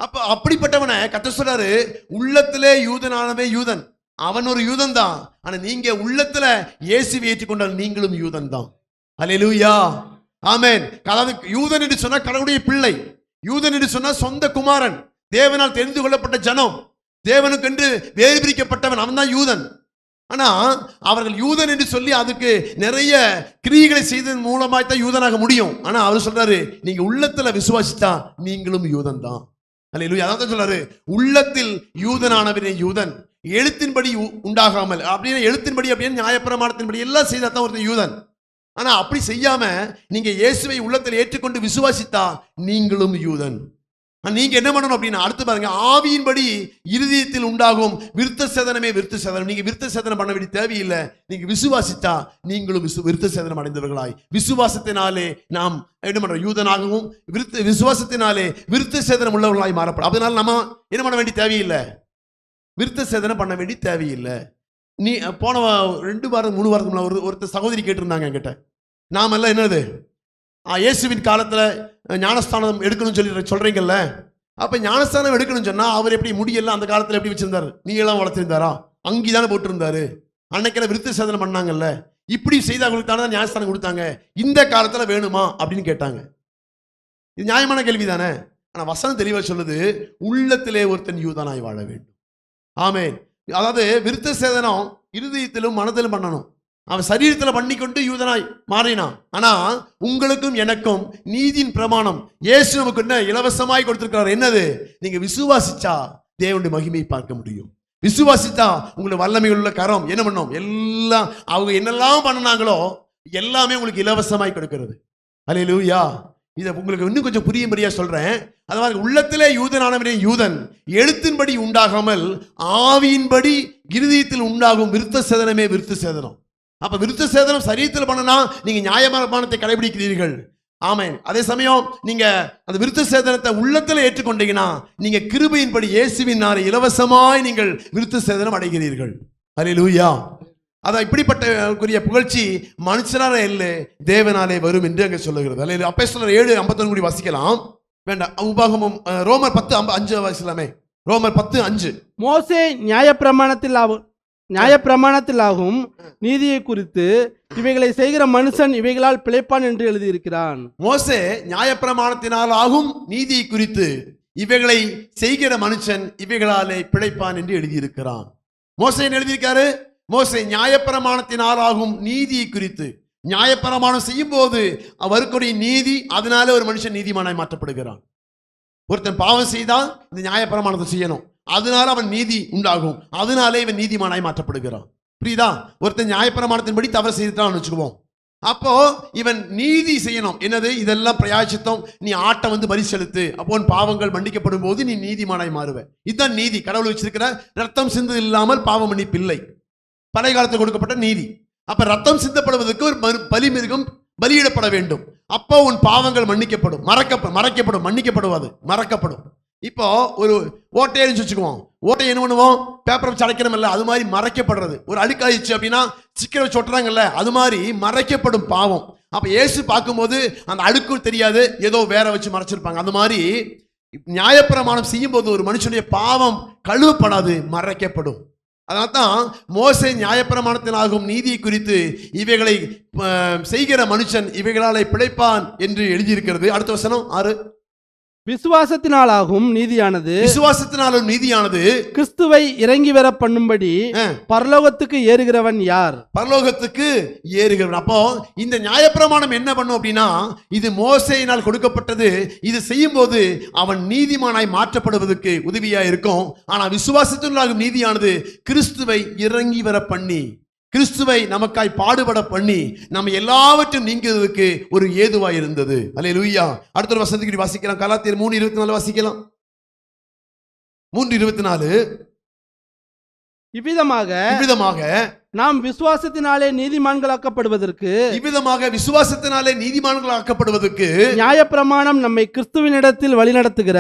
S1: அப்ப அப்படிப்பட்டவனை கர்த்தர் சொல்றாரு, உள்ளத்திலே யூதனானவே யூதன். அவன் ஒரு யூதன் தான். ஆனா நீங்க உள்ளத்துல இயேசுவை ஏற்றுக்கொண்டால் நீங்களும் யூதன் தான். அல்லேலூயா, ஆமென். அதாவது யூதன் என்று சொன்னா கடவுளுடைய பிள்ளை. யூதன் என்று சொன்னா சொந்த குமாரன், தேவனால் தெரிந்து கொள்ளப்பட்ட ஜனம், தேவனுக்கு என்று வேறு பிரிக்கப்பட்டவன், அவன் தான் யூதன். ஆனா அவர்கள் யூதன் என்று சொல்லி அதுக்கு நிறைய கிரியைகளை செய்ததன் மூலமாய் தான் யூதனாக முடியும். ஆனா அவர் சொல்றாரு, நீங்க உள்ளத்துல விசுவாசித்தா நீங்களும் யூதன் தான். அல்லேலூயா. அதான் சொல்றாரு, உள்ளத்தில் யூதனானவனே யூதன், எழுத்தின்படி உண்டாகாமல். அப்படின்னா எழுத்தின்படி அப்படின்னு நியாயப்பிரமாணத்தின்படி எல்லாம் செய்தா தான் ஒருத்தன் யூதன். ஆனா அப்படி செய்யாம நீங்க இயேசுவை உள்ளத்தில் ஏற்றுக்கொண்டு விசுவாசித்தா நீங்களும் யூதன். நீங்க என்ன பண்ணணும் அப்படின்னா, அடுத்து பாருங்க, ஆவியின்படி இருதயத்தில் உண்டாகும் விருத்த சேதனமே விருத்த சேதனம். நீங்க விருத்த சேதனம் பண்ண வேண்டிய தேவையில்லை. நீங்க விசுவாசித்தா நீங்களும் விருத்த சேதனம் அடைந்தவர்களாய், விசுவாசத்தினாலே நாம் என்ன பண்றோம், யூதனாகவும் விசுவாசத்தினாலே விருத்த சேதனம் உள்ளவர்களாய் மாறப்படும். அதனால நம்ம என்ன பண்ண வேண்டிய தேவையில்லை, விருத்த சேதனம் பண்ண வேண்டிய தேவையில்லை. நீ போன 2 வாரம் 3 வாரத்துக்கு ஒருத்தர் சகோதரி கேட்டிருந்தாங்க என்கிட்ட, நாம எல்லாம் என்னது இயேசுவின் காலத்துல ஞானஸ்தானம் எடுக்கணும்னு சொல்லி சொல்றீங்கல்ல, அப்ப ஞானஸ்தானம் எடுக்கணும்னு சொன்னா அவர் எப்படி முடியெல்லாம் அந்த காலத்துல எப்படி வச்சிருந்தாரு, நீ எல்லாம் வளர்த்திருந்தாரா, அங்கிதானே போட்டிருந்தாரு, அன்னைக்கெல்லாம் விருத்த சேதனம் பண்ணாங்கல்ல, இப்படி செய்தவங்களுக்கு தானே ஞானஸ்தானம் கொடுத்தாங்க, இந்த காலத்துல வேணுமா அப்படின்னு கேட்டாங்க. இது நியாயமான கேள்விதானே. ஆனா வசனம் தெளிவா சொல்லுது, உள்ளத்திலே ஒருத்தன் யூதனாய் வாழ வேண்டும். ஆமென். அதாவது விருத்த சேதனம் இருதயத்திலும் மனதிலும் பண்ணணும். அவன் சரீரத்தில் பண்ணிக்கொண்டு யூதனாய் மாறினான். ஆனா உங்களுக்கும் எனக்கும் நீதியின் பிரமாணம் இயேசு நமக்கு என்ன இலவசமாய் கொடுத்திருக்கிறார். என்னது, நீங்க விசுவாசிச்சா தேவனுடைய மகிமையை பார்க்க முடியும். விசுவாசித்தா உங்களுக்கு வல்லமை உள்ள கரம் என்ன பண்ணும், எல்லாம் அவங்க என்னெல்லாம் பண்ணனாங்களோ எல்லாமே உங்களுக்கு இலவசமாய் கொடுக்கிறது. அல்லேலூயா. இதை உங்களுக்கு இன்னும் கொஞ்சம் புரியும்படியா சொல்றேன். அதாவது உள்ளத்திலே யூதனானவனே யூதன், எழுத்தின்படி உண்டாகாமல் ஆவியின்படி இருதயத்தில் உண்டாகும் விருத்த சேதனமே விருத்த சேதனம். அப்ப விருத்த சேதனம் சரீரத்தில் பண்ணனா நீங்க நியாயப்பிரமாணத்தை கடைபிடிக்கிறீர்கள். ஆமென். அதே சமயம் நீங்க அந்த விருத்த சேதனத்தை உள்ளத்துல ஏற்றுக்கொண்டீங்கன்னா நீங்க கிருபையின்படி இயேசுவினாலே இலவசமாய் நீங்கள் விருத்த சேதனம் அடைகிறீர்கள். அல்லேலூயா. அதான் இப்படிப்பட்ட புகழ்ச்சி மனுஷனால இல்லை, தேவனாலே வரும் என்று அங்கே சொல்லுகிறது. அல்லேலூயா. அப்போஸ்தலர் 7:51 வாசிக்கலாம். வேண்டாம், உபாகமம் ரோமர் 10:5 வாசிக்கலாமே. ரோமர் 10:5.
S2: மோசே நியாயப்பிரமாணத்திலாகும் நீதியை குறித்து இவைகளை செய்கிற மனுஷன் இவைகளால் பிழைப்பான் என்று எழுதியிருக்கிறான்.
S1: மோசே நியாயப்பிரமாணத்தினால் ஆகும் நீதியை குறித்து இவைகளை செய்கிற மனுஷன் இவைகளாலே பிழைப்பான் என்று எழுதியிருக்கிறான். மோசே எழுதியிருக்காரு, மோசே நியாயப்பிரமாணத்தினால் ஆகும் நீதியை குறித்து, நியாயப்பிரமாணம் செய்யும் போது அவருக்குரிய நீதி, அதனால ஒரு மனுஷன் நீதிமானாய் மாற்றப்படுகிறான். ஒருத்தன் பாவம் செய்தால் இந்த நியாயப்பிரமாணத்தை செய்யணும், அதனால அவன் நீதி உண்டாகும், அதனாலே இவன் நீதிமானாய் மாற்றப்படுகிறான். புரியுதா? ஒருத்தன் நியாயப்பிரமாணத்தின்படி தவறு செய்துட்டான்னு வச்சுக்குவோம், அப்போ இவன் நீதி செய்யணும். என்னது, இதெல்லாம் பிரயாசித்தம், நீ ஆட்டம் வந்து பலி செலுத்து, அப்போ பாவங்கள் மன்னிக்கப்படும் போது நீ நீதிமானாய் மாறுவ. இதுதான் நீதி. கடவுள் வச்சிருக்கிற ரத்தம் சிந்து இல்லாமல் பாவ மன்னிப்பு இல்லை, பழைய காலத்தில் கொடுக்கப்பட்ட நீதி. அப்ப ரத்தம் சிந்தப்படுவதற்கு ஒரு பலி மிருகம் பலியிடப்பட வேண்டும். அப்போ உன் பாவங்கள் மன்னிக்கப்படும், மறைக்கப்படும், மன்னிக்கப்படுவது மறக்கப்படும். இப்போ ஒரு ஓட்டையை வச்சுக்குவோம், ஓட்டை என்ன பண்ணுவோம், பேப்பரை வச்சு அடைக்கிறோம் இல்ல, அது மாதிரி மறைக்கப்படுறது. ஒரு அழுக்காயிடுச்சு அப்படின்னா சிக்கரை வச்சு ஒட்டுறாங்கல்ல, அது மாதிரி மறைக்கப்படும் பாவம். அப்ப இயேசு பார்க்கும்போது அந்த அழுக்கு தெரியாது, ஏதோ வேற வச்சு மறைச்சிருப்பாங்க. அந்த மாதிரி நியாயப்பிரமாணம் செய்யும் போது ஒரு மனுஷனுடைய பாவம் கழுவப்படாது, மறைக்கப்படும். அதனால்தான் மோசே நியாயப்பிரமாணத்தினாகும் நீதியை குறித்து இவைகளை செய்கிற மனுஷன் இவைகளாலே பிழைப்பான் என்று எழுதியிருக்கிறது. அடுத்த வசனம் 6.
S2: விசுவாசத்தினாலாகும் நீதியானது கிறிஸ்துவை இறங்கி வர பண்ணும்படி பரலோகத்துக்கு ஏறுகிறவன் யார்?
S1: பரலோகத்துக்கு ஏறுகிறவன். அப்போ இந்த நியாயப்பிரமாணம் என்ன பண்ணும் அப்படின்னா, இது மோசேயினால் கொடுக்கப்பட்டது. இது செய்யும் போது அவன் நீதிமானாய் மாற்றப்படுவதற்கு உதவியா இருக்கும். ஆனா விசுவாசத்தினாலாகும் நீதியானது கிறிஸ்துவை இறங்கி வர பண்ணி, கிறிஸ்துவை நமக்காய் பாடுபட பண்ணி நம்ம எல்லாவற்றையும் நீங்குவதற்கு ஒரு ஏதுவாய் இருந்தது. அல்லேலூயா. அடுத்த ஒரு வசனத்துக்கு வாசிக்கலாம். கலாத்தியர் 3:24 வாசிக்கலாம். 3:24
S2: இவ்விதமாக நாம் விசுவாசத்தினாலே நீதிமான்களாக்கப்படுவதற்கு நியாயப்பிரமாணம் நம்மை கிறிஸ்துவினிடத்தில் வழிநடத்துகிற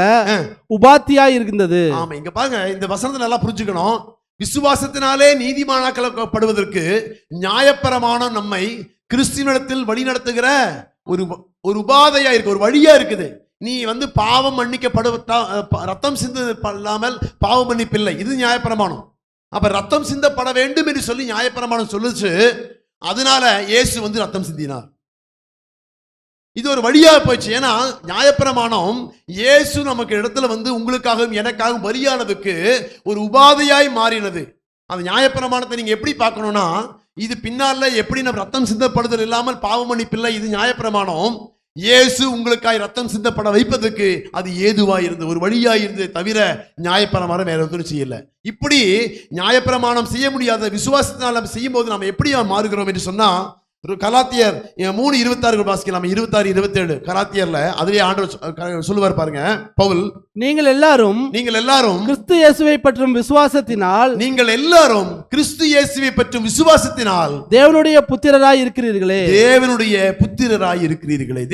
S2: உபாத்தியாய் இருந்தது.
S1: ஆமா, இங்க பாருங்க, இந்த வசனத்தை நல்லா புரிஞ்சுக்கணும். விசுவாசத்தினாலே நீதிமானாக்கப்படுவதற்கு நியாயப்பிரமாணம் நம்மை கிறிஸ்துவினிடத்தில் வழிநடத்துகிற ஒரு உபாதையா இருக்கு, ஒரு வழியா இருக்குது. நீ பாவம் மன்னிக்கப்படுவதா, ரத்தம் சிந்து இல்லாமல் பாவ மன்னிப்பில்லை, இது நியாயப்பிரமாணம். அப்ப ரத்தம் சிந்தப்பட வேண்டும் என்று சொல்லி நியாயப்பிரமாணம் சொல்லுச்சு. அதனால இயேசு ரத்தம் சிந்தினார். இது ஒரு வழியா போயிடுச்சு. ஏன்னா நியாயப்பிரமாணம் இயேசு நமக்கு இடத்துல உங்களுக்காகவும் எனக்காகவும் பலியானதுக்கு ஒரு உபாதையாய் மாறினது. அந்த நியாயப்பிரமாணத்தை நீங்க எப்படி பார்க்கணும்னா, இது பின்னால எப்படி நம்ம ரத்தம் சிந்தப்படுதல் இல்லாமல் பாவ மன்னிப்பில்லை, இது நியாயப்பிரமாணம். இயேசு உங்களுக்காய் ரத்தம் சிந்தப்பட வைப்பதற்கு அது ஏதுவாய் இருந்தது, ஒரு வழியாய் இருந்தது, தவிர நியாயப்பிரமாணம் வேற ஒன்றும் செய்யல. இப்படி நியாயப்பிரமாணம் செய்ய முடியாத விசுவாசத்தினால் நம்ம செய்யும் போது நம்ம எப்படி மாறுகிறோம் என்று சொன்னா, கலாத்தியர் 3:26 வாசிக்கலாம். 26-27 கலாத்தியர்ல அதுவே ஆண்டவர் சொல்லுவார் பாருங்க. பவுல், நீங்கள் எல்லாரும் கிறிஸ்து இயேசுவை பற்றும் விசுவாசத்தினால் தேவனுடைய புத்திரராய் இருக்கிறீர்களே,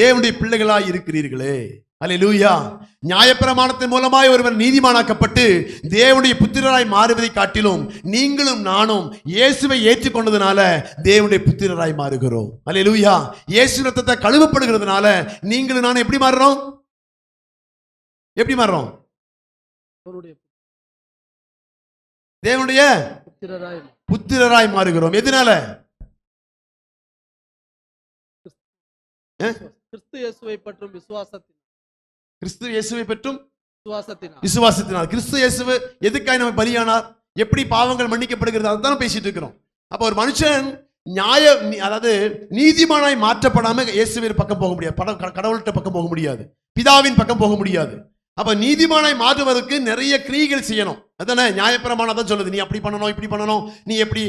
S1: தேவனுடைய பிள்ளைகளாய் இருக்கிறீர்களே. அல்லேலூயா. நியாயப்பிரமாணத்தின் மூலமாய் ஒருவர் நீதிமானாக்கப்பட்டு தேவனுடைய புத்திரராய் மாறுவதை காட்டிலும் நீங்களும் நானும் இயேசுவை ஏற்றுக்கொண்டதுனால தேவனுடைய புத்திரராய் மாறுகிறோம். அல்லேலூயா. இயேசு ரத்தத்தை கழுவப்படுகிறதுனால நீங்களும் நானும் எப்படி மாறுறோம்? தேவனுடைய புத்திரராய் மாறுகிறோம். எதனால?
S2: கிறிஸ்து இயேசுவை பற்றும்
S1: விசுவாசத்தினால். கிறிஸ்து இயேசு எதுக்காய் நம்ம பலியானார், எப்படி பாவங்கள் மன்னிக்கப்படுகிறது, அதான் பேசிட்டு இருக்கிறோம். அப்ப ஒரு மனுஷன் அதாவது நீதிமானாய் மாற்றப்படாம இயேசுவின் பக்கம் போக முடியாது, கடவுள்கிட்ட பக்கம் போக முடியாது, பிதாவின் பக்கம் போக முடியாது. அப்ப நீதிமானாய் மாற்றுவதற்கு நிறைய கிரியைகள் செய்யணும். அதானே நியாயப்பிரமாணம் தான் சொல்லுது. நீ அப்படி பண்ணணும், இப்படி பண்ணணும், நீ எப்படி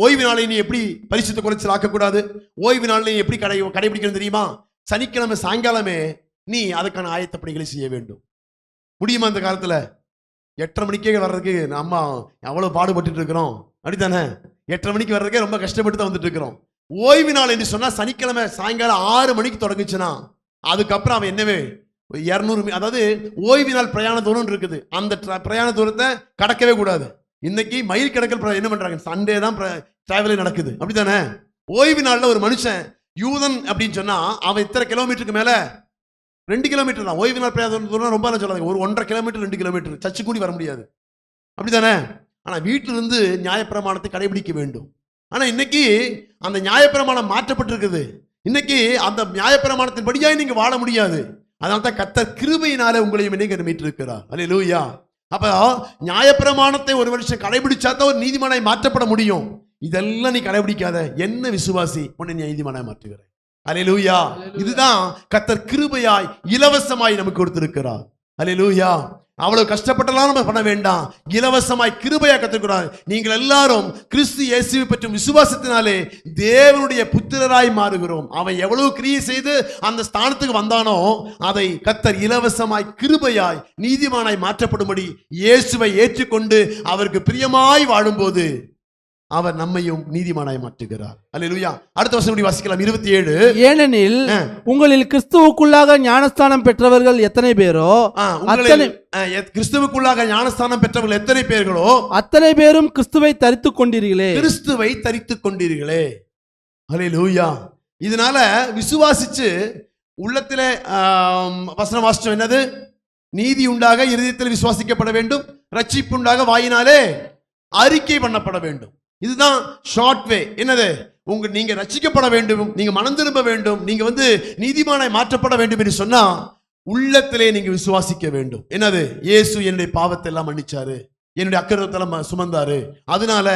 S1: ஓய்வு நாளை நீ எப்படி பரிசுத்த குறைச்சல் ஆக்கக்கூடாது, ஓய்வு நாளை நீ எப்படி கடைபிடிக்கணும் தெரியுமா? சனிக்கிழமை சாயங்காலமே நீ அதுக்கான ஆயத்த பணிகளை செய்ய வேண்டும். முடியுமா? இந்த காலத்துல 8:30 மணிக்கே வர்றதுக்கு நம்ம அவ்வளவு பாடுபட்டு இருக்கிறோம், அப்படித்தானே? 8:30 மணிக்கு வர்றதுக்கே ரொம்ப கஷ்டப்பட்டு தான் வந்துட்டு இருக்கிறோம். ஓய்வு நாள் என்று சொன்னா சனிக்கிழமை சாயங்காலம் 6 மணிக்கு தொடங்குச்சுன்னா அதுக்கப்புறம் அவன் என்னவே 200, அதாவது ஓய்வு நாள் பிரயாண தூரம் இருக்குது, அந்த பிரயாண தூரத்தை கடக்கவே கூடாது. இன்னைக்கு மயில் கடக்கல் என்ன பண்றாங்க, சண்டே தான் டிராவலே நடக்குது, அப்படித்தானே? ஓய்வு நாள்ல ஒரு மனுஷன் யூதன் அப்படின்னு சொன்னா அவன் இத்தனை கிலோமீட்டருக்கு மேல 2 கிலோமீட்டர் தான் ஓய்வு நாள் பிரயாண தூரம். ரொம்ப சொல்லாங்க, ஒரு 1.5 கிலோமீட்டர் 2 கிலோமீட்டர் சர்ச்சு கூடி வர முடியாது, அப்படித்தானே? ஆனா வீட்டிலிருந்து நியாயப்பிரமாணத்தை கடைபிடிக்க வேண்டும். ஆனா இன்னைக்கு அந்த நியாயப்பிரமாணம் மாற்றப்பட்டிருக்குது. இன்னைக்கு அந்த நியாயப்பிரமாணத்தின் படியாய் நீங்க வாழ முடியாது. அதனால தான் கர்த்தர் கிருபையினாலே உங்களையும் என்னைக்கு மீட்டிருக்கிறார். அல்லேலூயா. அப்ப நியாயப்பிரமாணத்தை ஒரு வருஷம் கடைபிடிச்சா தான் ஒரு நீதிமானாய் மாற்றப்பட முடியும். இதெல்லாம் நீ கடைபிடிக்காத என்ன விசுவாசி உன்னை நீதிமானாய் மாற்றுகிறாய். அல்லேலூயா. இதுதான் கர்த்தர் கிருபையாய் இலவசமாய் நமக்கு கொடுத்திருக்கிறார். அல்லேலூயா. அவ்வளவு கஷ்டப்பட்டலாம் நம்ம பண்ண வேண்டாம், இலவசமாய் கிருபையா கற்றுக்கிறார். நீங்கள் எல்லாரும் கிறிஸ்து இயேசுவை பற்றும் விசுவாசத்தினாலே தேவனுடைய புத்திரராய் மாறுகிறோம். அவன் எவ்வளவு கிரியை செய்து அந்த ஸ்தானத்துக்கு வந்தானோ அதை கர்த்தர் இலவசமாய் கிருபையாய் நீதிமானாய் மாற்றப்படும்படி இயேசுவை ஏற்றுக்கொண்டு அவருக்கு பிரியமாய் வாழும்போது அவர் நம்மையும் நீதிமானாய் மாற்றுகிறார். அல்லேலூயா. அடுத்த வசனம் வாசிக்கலாம். 27.
S2: ஏனெனில் உங்களில் கிறிஸ்துவுக்குள்ளாக ஞானஸ்தானம் பெற்றவர்கள் எத்தனை பேரோ,
S1: கிறிஸ்துவுக்குள்ளாக ஞானஸ்தானம் பெற்றவர்கள் எத்தனை பேர்களோ
S2: அத்தனை பேரும் கிறிஸ்துவை தரித்துக் கொண்டீர்களே.
S1: அல்லேலூயா. இதனால விசுவாசிச்சு உள்ளத்திலே வசனம் வாசிச்சோம். என்னது? நீதி உண்டாக இருதயத்தில் விசுவாசிக்கப்பட வேண்டும், ரட்சிப்பு உண்டாக வாயினாலே அறிக்கை பண்ணப்பட வேண்டும். இதுதான் ஷார்ட் வே. என்னது? நீங்க ரட்சிக்கப்பட வேண்டும், நீங்க மனம் திரும்ப வேண்டும், நீங்க நீதிமானாய் மாற்றப்பட வேண்டும் என்று சொன்னா உள்ளத்திலே நீங்க விசுவாசிக்க வேண்டும். என்னது? இயேசு என்னுடைய பாவத்தை எல்லாம் மன்னிச்சாரு, என்னுடைய அக்கிரமத்தெல்லாம் சுமந்தாரு, அதனால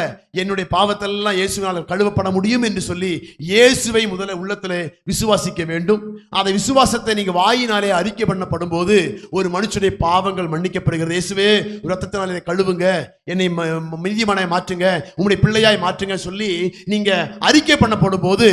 S1: என்னுடைய பாவத்தெல்லாம் இயேசுவால் கழுவப்பட முடியும் என்று சொல்லி இயேசுவை முதல்ல உள்ளத்திலே விசுவாசிக்க வேண்டும். அதை விசுவாசத்தை நீங்க வாயினாலே அறிக்கை பண்ணப்படும் போது ஒரு மனுஷனுடைய பாவங்கள் மன்னிக்கப்படுகிறது. இயேசுவே ரத்தத்தினாலே இதை கழுவுங்க, என்னை நீதிமானாய் மாற்றுங்க, உங்களுடைய பிள்ளையாய் மாற்றுங்க சொல்லி நீங்க அறிக்கை பண்ணப்படும் போது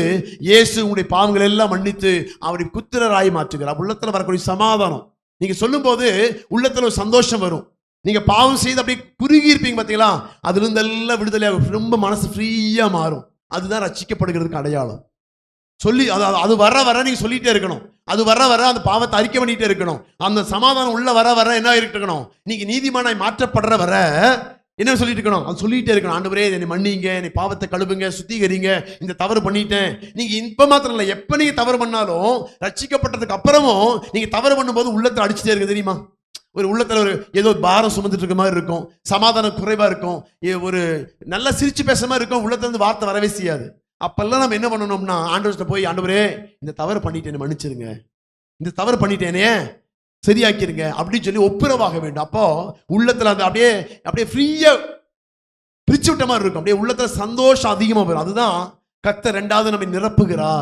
S1: இயேசு உங்களுடைய பாவங்கள் எல்லாம் மன்னித்து அவருடைய புத்திரராய் மாற்றுகிறார். உள்ளத்துல வரக்கூடிய சமாதானம் நீங்க சொல்லும் போது உள்ளத்துல ஒரு சந்தோஷம் வரும். நீங்க சொல்லும் போது உள்ளத்துல ஒரு சந்தோஷம் வரும். அல்லேலூயா. இதுதான் கர்த்தர் கிருபையினாலே உங்களையும் என்னையும் மீட்டிருக்கிறார். அல்லேலூயா. நீங்க பாவம் செய்து அப்படியே குறுகி இருப்பீங்க பாத்தீங்களா, அதுல இருந்து எல்லாம் விடுதலையாக ரொம்ப மனசு ஃப்ரீயா மாறும். அதுதான் ரட்சிக்கப்படுகிறதுக்கு அடையாளம். சொல்லி அது வர வர நீங்க சொல்லிட்டே இருக்கணும். அது வர வர அந்த பாவத்தை அறிக்கை பண்ணிட்டே இருக்கணும். அந்த சமாதானம் உள்ள வர வர என்ன இருக்கணும், நீங்க நீதிமானாய் மாற்றப்படுற வர என்ன சொல்லிட்டு இருக்கணும், அது சொல்லிட்டே இருக்கணும். ஆண்டவரே என்னை மன்னிங்க, என்னை பாவத்தை கழுவுங்க, சுத்திகரிங்க, இந்த தவறு பண்ணிட்டேன். நீங்க இப்ப மாத்திரம் இல்ல, எப்ப நீங்க தவறு பண்ணாலும் ரட்சிக்கப்பட்டதுக்கு அப்புறமும் நீங்க தவறு பண்ணும்போது உள்ளத்தை அடிச்சுட்டே இருக்கு தெரியுமா. ஒரு உள்ளத்துல ஒரு ஏதோ பாரம் சுமந்துட்டு இருக்க மாதிரி இருக்கும், சமாதானம் குறைவா இருக்கும், ஒரு நல்லா சிரிச்சு பேசுற மாதிரி இருக்கும், உள்ளத்துல இருந்து வார்த்தை வரவே செய்யாது. அப்பெல்லாம் நம்ம என்ன பண்ணணும்னா, ஆண்டவர்கிட்ட போய் ஆண்டவரே இந்த தவறு பண்ணிட்டேன்னு மன்னிச்சிருங்க, இந்த தவறு பண்ணிட்டேனே சரியாக்கிருங்க அப்படின்னு சொல்லி ஒப்புரவாக வேண்டும். அப்போ உள்ளத்துல அந்த அப்படியே அப்படியே ஃப்ரீயா பிரிச்சு விட்ட மாதிரி இருக்கும். அப்படியே உள்ளத்துல சந்தோஷம் அதிகமா வரும். அதுதான் கர்த்தர் ரெண்டாவது நம்ம நிரப்புகிறா,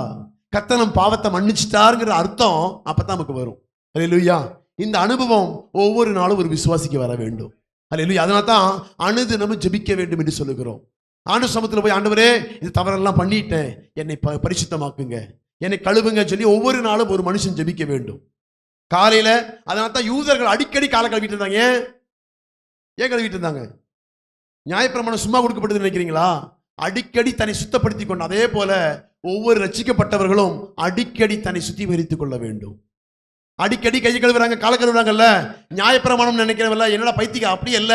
S1: கர்த்தர் நம்ம பாவத்தை மன்னிச்சிட்டாருங்கிற அர்த்தம் அப்பதான் நமக்கு வரும். அல்லேலூயா. இந்த அனுபவம் ஒவ்வொரு நாளும் ஒரு விசுவாசிக்கு வர வேண்டும். அல்லேலூயா. அதனால தான் அனுதினமும் ஜெபிக்க வேண்டும் என்று சொல்லுகிறோம். ஆண்டவர் சமூகத்துல போய் ஆண்டவரே இது தவறெல்லாம் பண்ணிட்டேன், என்னை பரிசுத்தமாக்குங்க, என்னை கழுவுங்க சொல்லி ஒவ்வொரு நாளும் ஒரு மனுஷன் ஜெபிக்க வேண்டும் காலையில. அதனால தான் யூதர்கள் அடிக்கடி காலை கழுவிட்டு இருந்தாங்க. ஏன் கழுவிட்டு இருந்தாங்க? நியாயப்பிரமாணம் சும்மா கொடுக்கப்பட்டது நினைக்கிறீங்களா? அடிக்கடி தன்னை சுத்தப்படுத்தி கொண்டு, அதே போல ஒவ்வொரு ரட்சிக்கப்பட்டவர்களும் அடிக்கடி தன்னை சுத்திகரித்துக் கொள்ள வேண்டும். அடிக்கடி கை கழுவுறாங்க, காலை கழுவுறாங்கல்ல, நியாயப்பிரமாணம் நினைக்கிறவல்ல, என்னடா பைத்தியம், அப்படி அல்ல.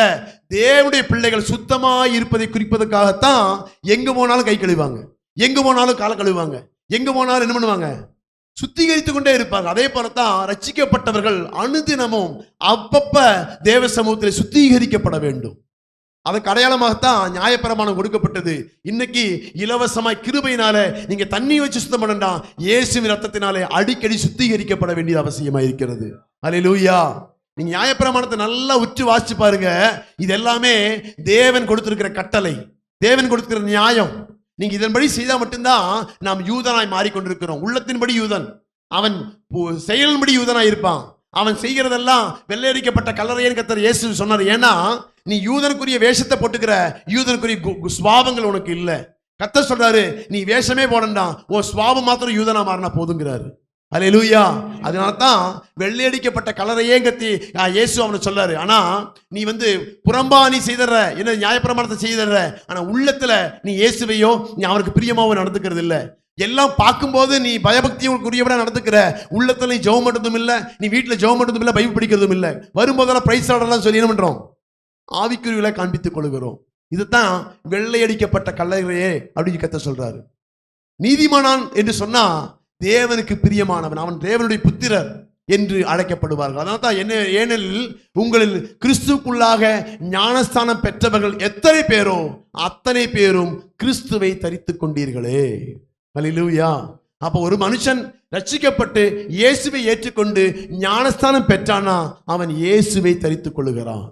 S1: தேவனுடைய பிள்ளைகள் சுத்தமாய் இருப்பதை குறிப்பதற்காகத்தான் எங்க போனாலும் கை கழுவாங்க, எங்க போனாலும் காலை கழுவாங்க, எங்க போனாலும் என்ன பண்ணுவாங்க, சுத்திகரித்துக் கொண்டே இருப்பாங்க. அதே போலத்தான் ரட்சிக்கப்பட்டவர்கள் அனுதினமும் அப்பப்ப தேவ சமூகத்தில் சுத்திகரிக்கப்பட வேண்டும். அதுக்கு அடையாளமாகத்தான் நியாயப்பிரமாணம் கொடுக்கப்பட்டது. இன்னைக்கு இலவசமாய் கிருபையினால நீங்க தண்ணி வச்சு சுத்தம் பண்ணா, இயேசுவின் ரத்தத்தினாலே அடிக்கடி சுத்திகரிக்கப்பட வேண்டியது அவசியமா இருக்கிறது. அல்லேலூயா. நீங்க நியாயப்பிரமாணத்தை நல்லா உற்று வாசிச்சு பாருங்க. இது எல்லாமே தேவன் கொடுத்திருக்கிற கட்டளை, தேவன் கொடுத்திருக்கிற நியாயம். நீங்க இதன்படி செய்தா மட்டும்தான் நாம் யூதனாய் மாறிக்கொண்டிருக்கிறோம். உள்ளத்தின்படி யூதன், அவன் செயலின்படி யூதனாய் இருப்பான். அவன் செய்கிறதெல்லாம் வெள்ளையடிக்கப்பட்ட கல்லறையன்னு கர்த்தர் இயேசு சொன்னார். ஏன்னா நீ யூதனுக்குரிய வேஷத்தை போட்டுக்கிற, யூதனுக்குரிய சுவாபங்கள் உனக்கு இல்ல. கர்த்தர் சொல்றாரு, நீ வேஷமே போடண்டா, உன் சுவாபம் மாத்திரம் யூதனா மாறினா போதுங்கிறாரு. அல்லேலூயா. அதனால தான் வெள்ளையடிக்கப்பட்ட கல்லறையே கத்தி இயேசு அவனை சொல்றாரு. ஆனா நீ புறம்பா நீ செய்தற, என்ன நியாயப்பிரமாணத்தை செய்தற, ஆனா உள்ளத்துல நீ இயேசுவையோ நீ அவருக்கு பிரியமாவோ நடந்துக்கிறது இல்ல. எல்லாம் பார்க்கும்போது நீ பயபக்தியுக்குரியவனா நடந்துக்கிற, உள்ளத்துல நீ ஜெபம் பண்றதும் இல்ல, நீ வீட்டுல ஜெபம் பண்றதும் இல்ல, பைபிள் படிக்கிறதும் இல்ல. வரும்போதெல்லாம் பிரைஸ் ஆர்டர்லாம் சொல்லி என்ன பண்றோம், ஆவிக்குரியவர்களை காண்பித்துக் கொள்கிறோம். இதுதான் வெள்ளையடிக்கப்பட்ட கல்லறையே அப்படின்னு கர்த்தர் சொல்றாரு. நீதிமானான் என்று சொன்னா தேவனுக்கு பிரியமானவன், அவன் தேவனுடைய புத்திரர் என்று அழைக்கப்படுவார்கள். அதனால தான் என்ன, ஏனெனில் உங்களில் கிறிஸ்துக்குள்ளாக ஞானஸ்தானம் பெற்றவர்கள் எத்தனை பேரோ அத்தனை பேரும் கிறிஸ்துவை தரித்துக் கொண்டீர்களே. அல்லேலூயா. அப்ப ஒரு மனுஷன் ரட்சிக்கப்பட்டு இயேசுவை ஏற்றுக்கொண்டு ஞானஸ்தானம் பெற்றானா அவன் இயேசுவை தரித்துக் கொள்ளுகிறான்.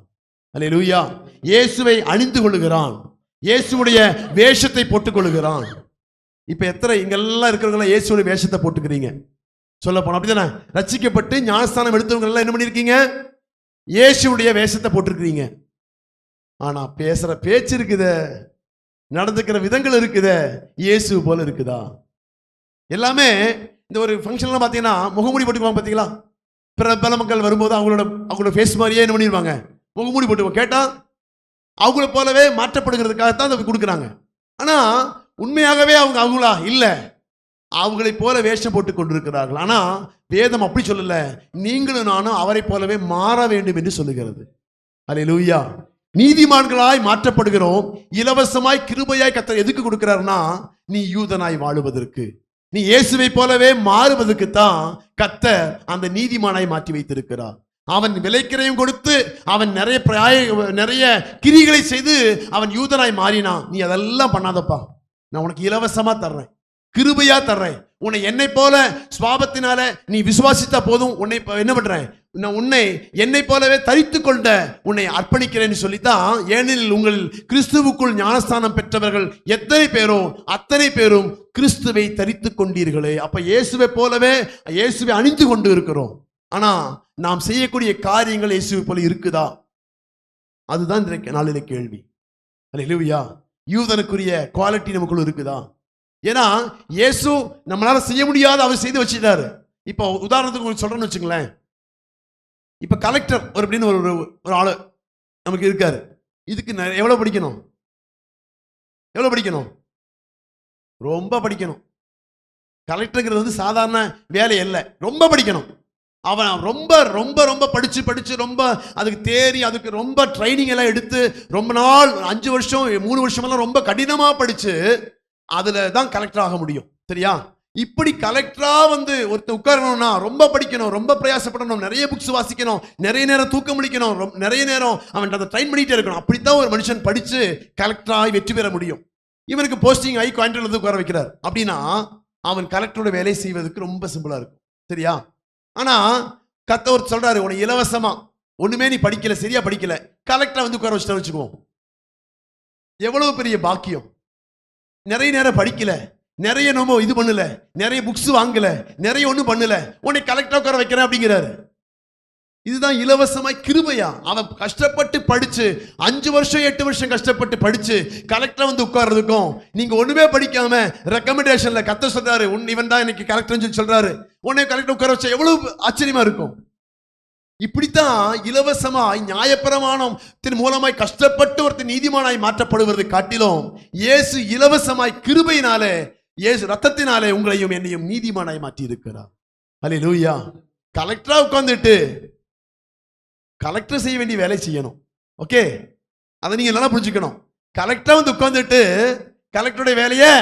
S1: அல்லேலூயா. இயேசுவை அணிந்து கொள்ளுகிறான், இயேசுடைய வேஷத்தை போட்டுக் கொள்ளுகிறான். இப்ப எத்தனை இங்கெல்லாம் இருக்கிறவங்க இயேசுடைய வேஷத்தை போட்டுக்கிறீங்க சொல்ல போனா, அப்படிதானே? ரட்சிக்கப்பட்டு ஞானஸ்தானம் எடுத்தவங்க எல்லாம் என்ன பண்ணிருக்கீங்க, இயேசுடைய வேஷத்தை போட்டிருக்கிறீங்க. ஆனா பேசுற பேச்சு இருக்குதே, நடந்துக்கிற விதங்கள் இருக்குதே, இயேசு போல இருக்குதா? எல்லாமே இந்த ஒரு ஃபங்க்ஷன்லாம் பார்த்தீங்கன்னா முகமூடி போட்டுக்குவாங்க பார்த்தீங்களா? பிரபல மக்கள் வரும்போது அவங்களோட ஃபேஸ் மாதிரியே என்ன பண்ணிடுவாங்க, முகமூடி போட்டுக்குவாங்க. கேட்டா அவங்கள போலவே மாற்றப்படுகிறதுக்காகத்தான் அதை கொடுக்குறாங்க. ஆனா உண்மையாகவே அவங்களா இல்ல, அவங்களை போல வேஷம் போட்டுக் கொண்டிருக்கிறார்கள். ஆனா வேதம் அப்படி சொல்லல, நீங்களும் நானும் அவரை போலவே மாற வேண்டும் என்று சொல்லுகிறது. அல்லேலூயா. நீதிமான்களாய் மாற்றப்படுகிறோம். இலவசமாய் கிருபையாய் கர்த்தர் எதுக்கு கொடுக்கிறார்னா, நீ யூதனாய் வாழுவதற்கு, நீ இயேசுவை போலவே மாறுவதற்கு தான் கர்த்தர் அந்த நீதிமானாய் மாற்றி வைத்திருக்கிறார். அவன் விலைக்கிரையும் கொடுத்து அவன் நிறைய கிரிகளை செய்து அவன் யூதனாய் மாறினான். நீ அதெல்லாம் பண்ணாதப்பா, நான் உனக்கு இலவசமா தர்றேன், கிருபையா தர்றேன். உன்னை என்னை போல சுவாபத்தினால நீ விசுவாசித்தா போதும், உன்னை என்ன பண்றேன், உன்னை என்னை போலவே தரித்து கொண்ட உன்னை அர்ப்பணிக்கிறேன்னு சொல்லித்தான். ஏனெனில் உங்கள் கிறிஸ்துவுக்குள் ஞானஸ்தானம் பெற்றவர்கள் எத்தனை பேரோ அத்தனை பேரும் கிறிஸ்துவை தரித்து கொண்டீர்களே. அப்ப இயேசுவை போலவே இயேசுவை அணிந்து கொண்டு இருக்கிறோம். ஆனா நாம் செய்யக்கூடிய காரியங்கள் இயேசுவை போல இருக்குதா? அதுதான் இந்த நாளிலே கேள்வி. அல்லேலூயா. யூதனுக்குரிய குவாலிட்டி நமக்குள்ள இருக்குதா? ஏன்னா இயேசு நம்மளால செய்ய முடியாத அவர் செய்து வச்சிட்டாரு. இப்போ உதாரணத்துக்கு உங்களுக்கு சொல்றேன்னு வச்சுங்களேன். இப்ப கலெக்டர் அப்படின்னு ஒரு ஆளு நமக்கு இருக்காரு. இதுக்கு எவ்வளவு படிக்கணும்? எவ்வளவு படிக்கணும்? ரொம்ப படிக்கணும். கலெக்டருங்கிறது வந்து சாதாரண வேலை இல்லை, ரொம்ப படிக்கணும். அவன் ரொம்ப ரொம்ப ரொம்ப படிச்சு படிச்சு ரொம்ப அதுக்கு தேறி அதுக்கு ரொம்ப ட்ரைனிங் எல்லாம் எடுத்து ரொம்ப நாள் 5 வருஷம் 3 வருஷமெல்லாம் ரொம்ப கடினமா படிச்சு அதுல தான் கலெக்டர் ஆக முடியும். சரியா? இப்படி கலெக்டரா வந்து ஒருத்தர் உட்காரணும்னா ரொம்ப படிக்கணும், ரொம்ப பிரயாசப்படணும், நிறைய புக்ஸ் வாசிக்கணும், நிறைய நேரம் தூக்கம் முடிக்கணும், நிறைய நேரம் அவன் அதை ட்ரைன் பண்ணிட்டே இருக்கணும். அப்படித்தான் ஒரு மனுஷன் படிச்சு கலெக்டராக வெற்றி பெற முடியும். இவனுக்கு போஸ்டிங் ஆகி குவான்டல் வந்து உட்கார வைக்கிறார் அப்படின்னா அவன் கலெக்டரோட வேலை செய்வதற்கு ரொம்ப சிம்பிளா இருக்கும். சரியா? ஆனா கர்த்தர் சொல்றாரு, உனக்கு இலவசமா ஒண்ணுமே நீ படிக்கல, சரியா படிக்கல, கலெக்டரை வந்து உட்கார வச்சுட்டு வச்சுக்குவோம். எவ்வளவு பெரிய பாக்கியம்! நிறைய நேரம் படிக்கல, நிறைய நம்ம இது பண்ணல, நிறைய புக்ஸ் வாங்கல, நிறைய ஒண்ணும் பண்ணல, உன்னை கலெக்டர் உட்கார வைக்கிறேன் அப்படிங்கிறாரு. இதுதான் இலவசமாய் கிருபையா? அவன் கஷ்டப்பட்டு படிச்சு 5 வருஷம் 8 வருஷம் கஷ்டப்பட்டு படிச்சு கலெக்டர் வந்து உட்கார்றதுக்கும் நீங்க ஒண்ணுமே படிக்காம ரெக்கமெண்டேஷன்ல கர்த்தர் சொல்றாரு, இவன் தான் இன்னைக்கு கலெக்டர் சொல்றாரு, உன்னை கலெக்டர் உட்கார வச்சா எவ்வளவு ஆச்சரியமா இருக்கும். இப்படித்தான் இலவசமாய் நியாயப்பிரமாணத்தின் மூலமாய் கஷ்டப்பட்டு ஒருத்தர் நீதிமானாய் மாற்றப்படுவதை காட்டிலும் இயேசு இலவசமாய் கிருபையினாலே, இயேசு ரத்தத்தினாலே உங்களையும் என்னையும் நீதிமானாய் மாற்றி இருக்கிறார். அல்லேலூயா. கலெக்டரா உட்கார்ந்துட்டு கலெக்டர் செய்ய வேண்டிய வேலை செய்யணும். ஓகே, அதை நீங்க நல்லா புரிஞ்சுக்கணும். கலெக்டரா வந்து உட்கார்ந்துட்டு கலெக்டருடைய வேலையை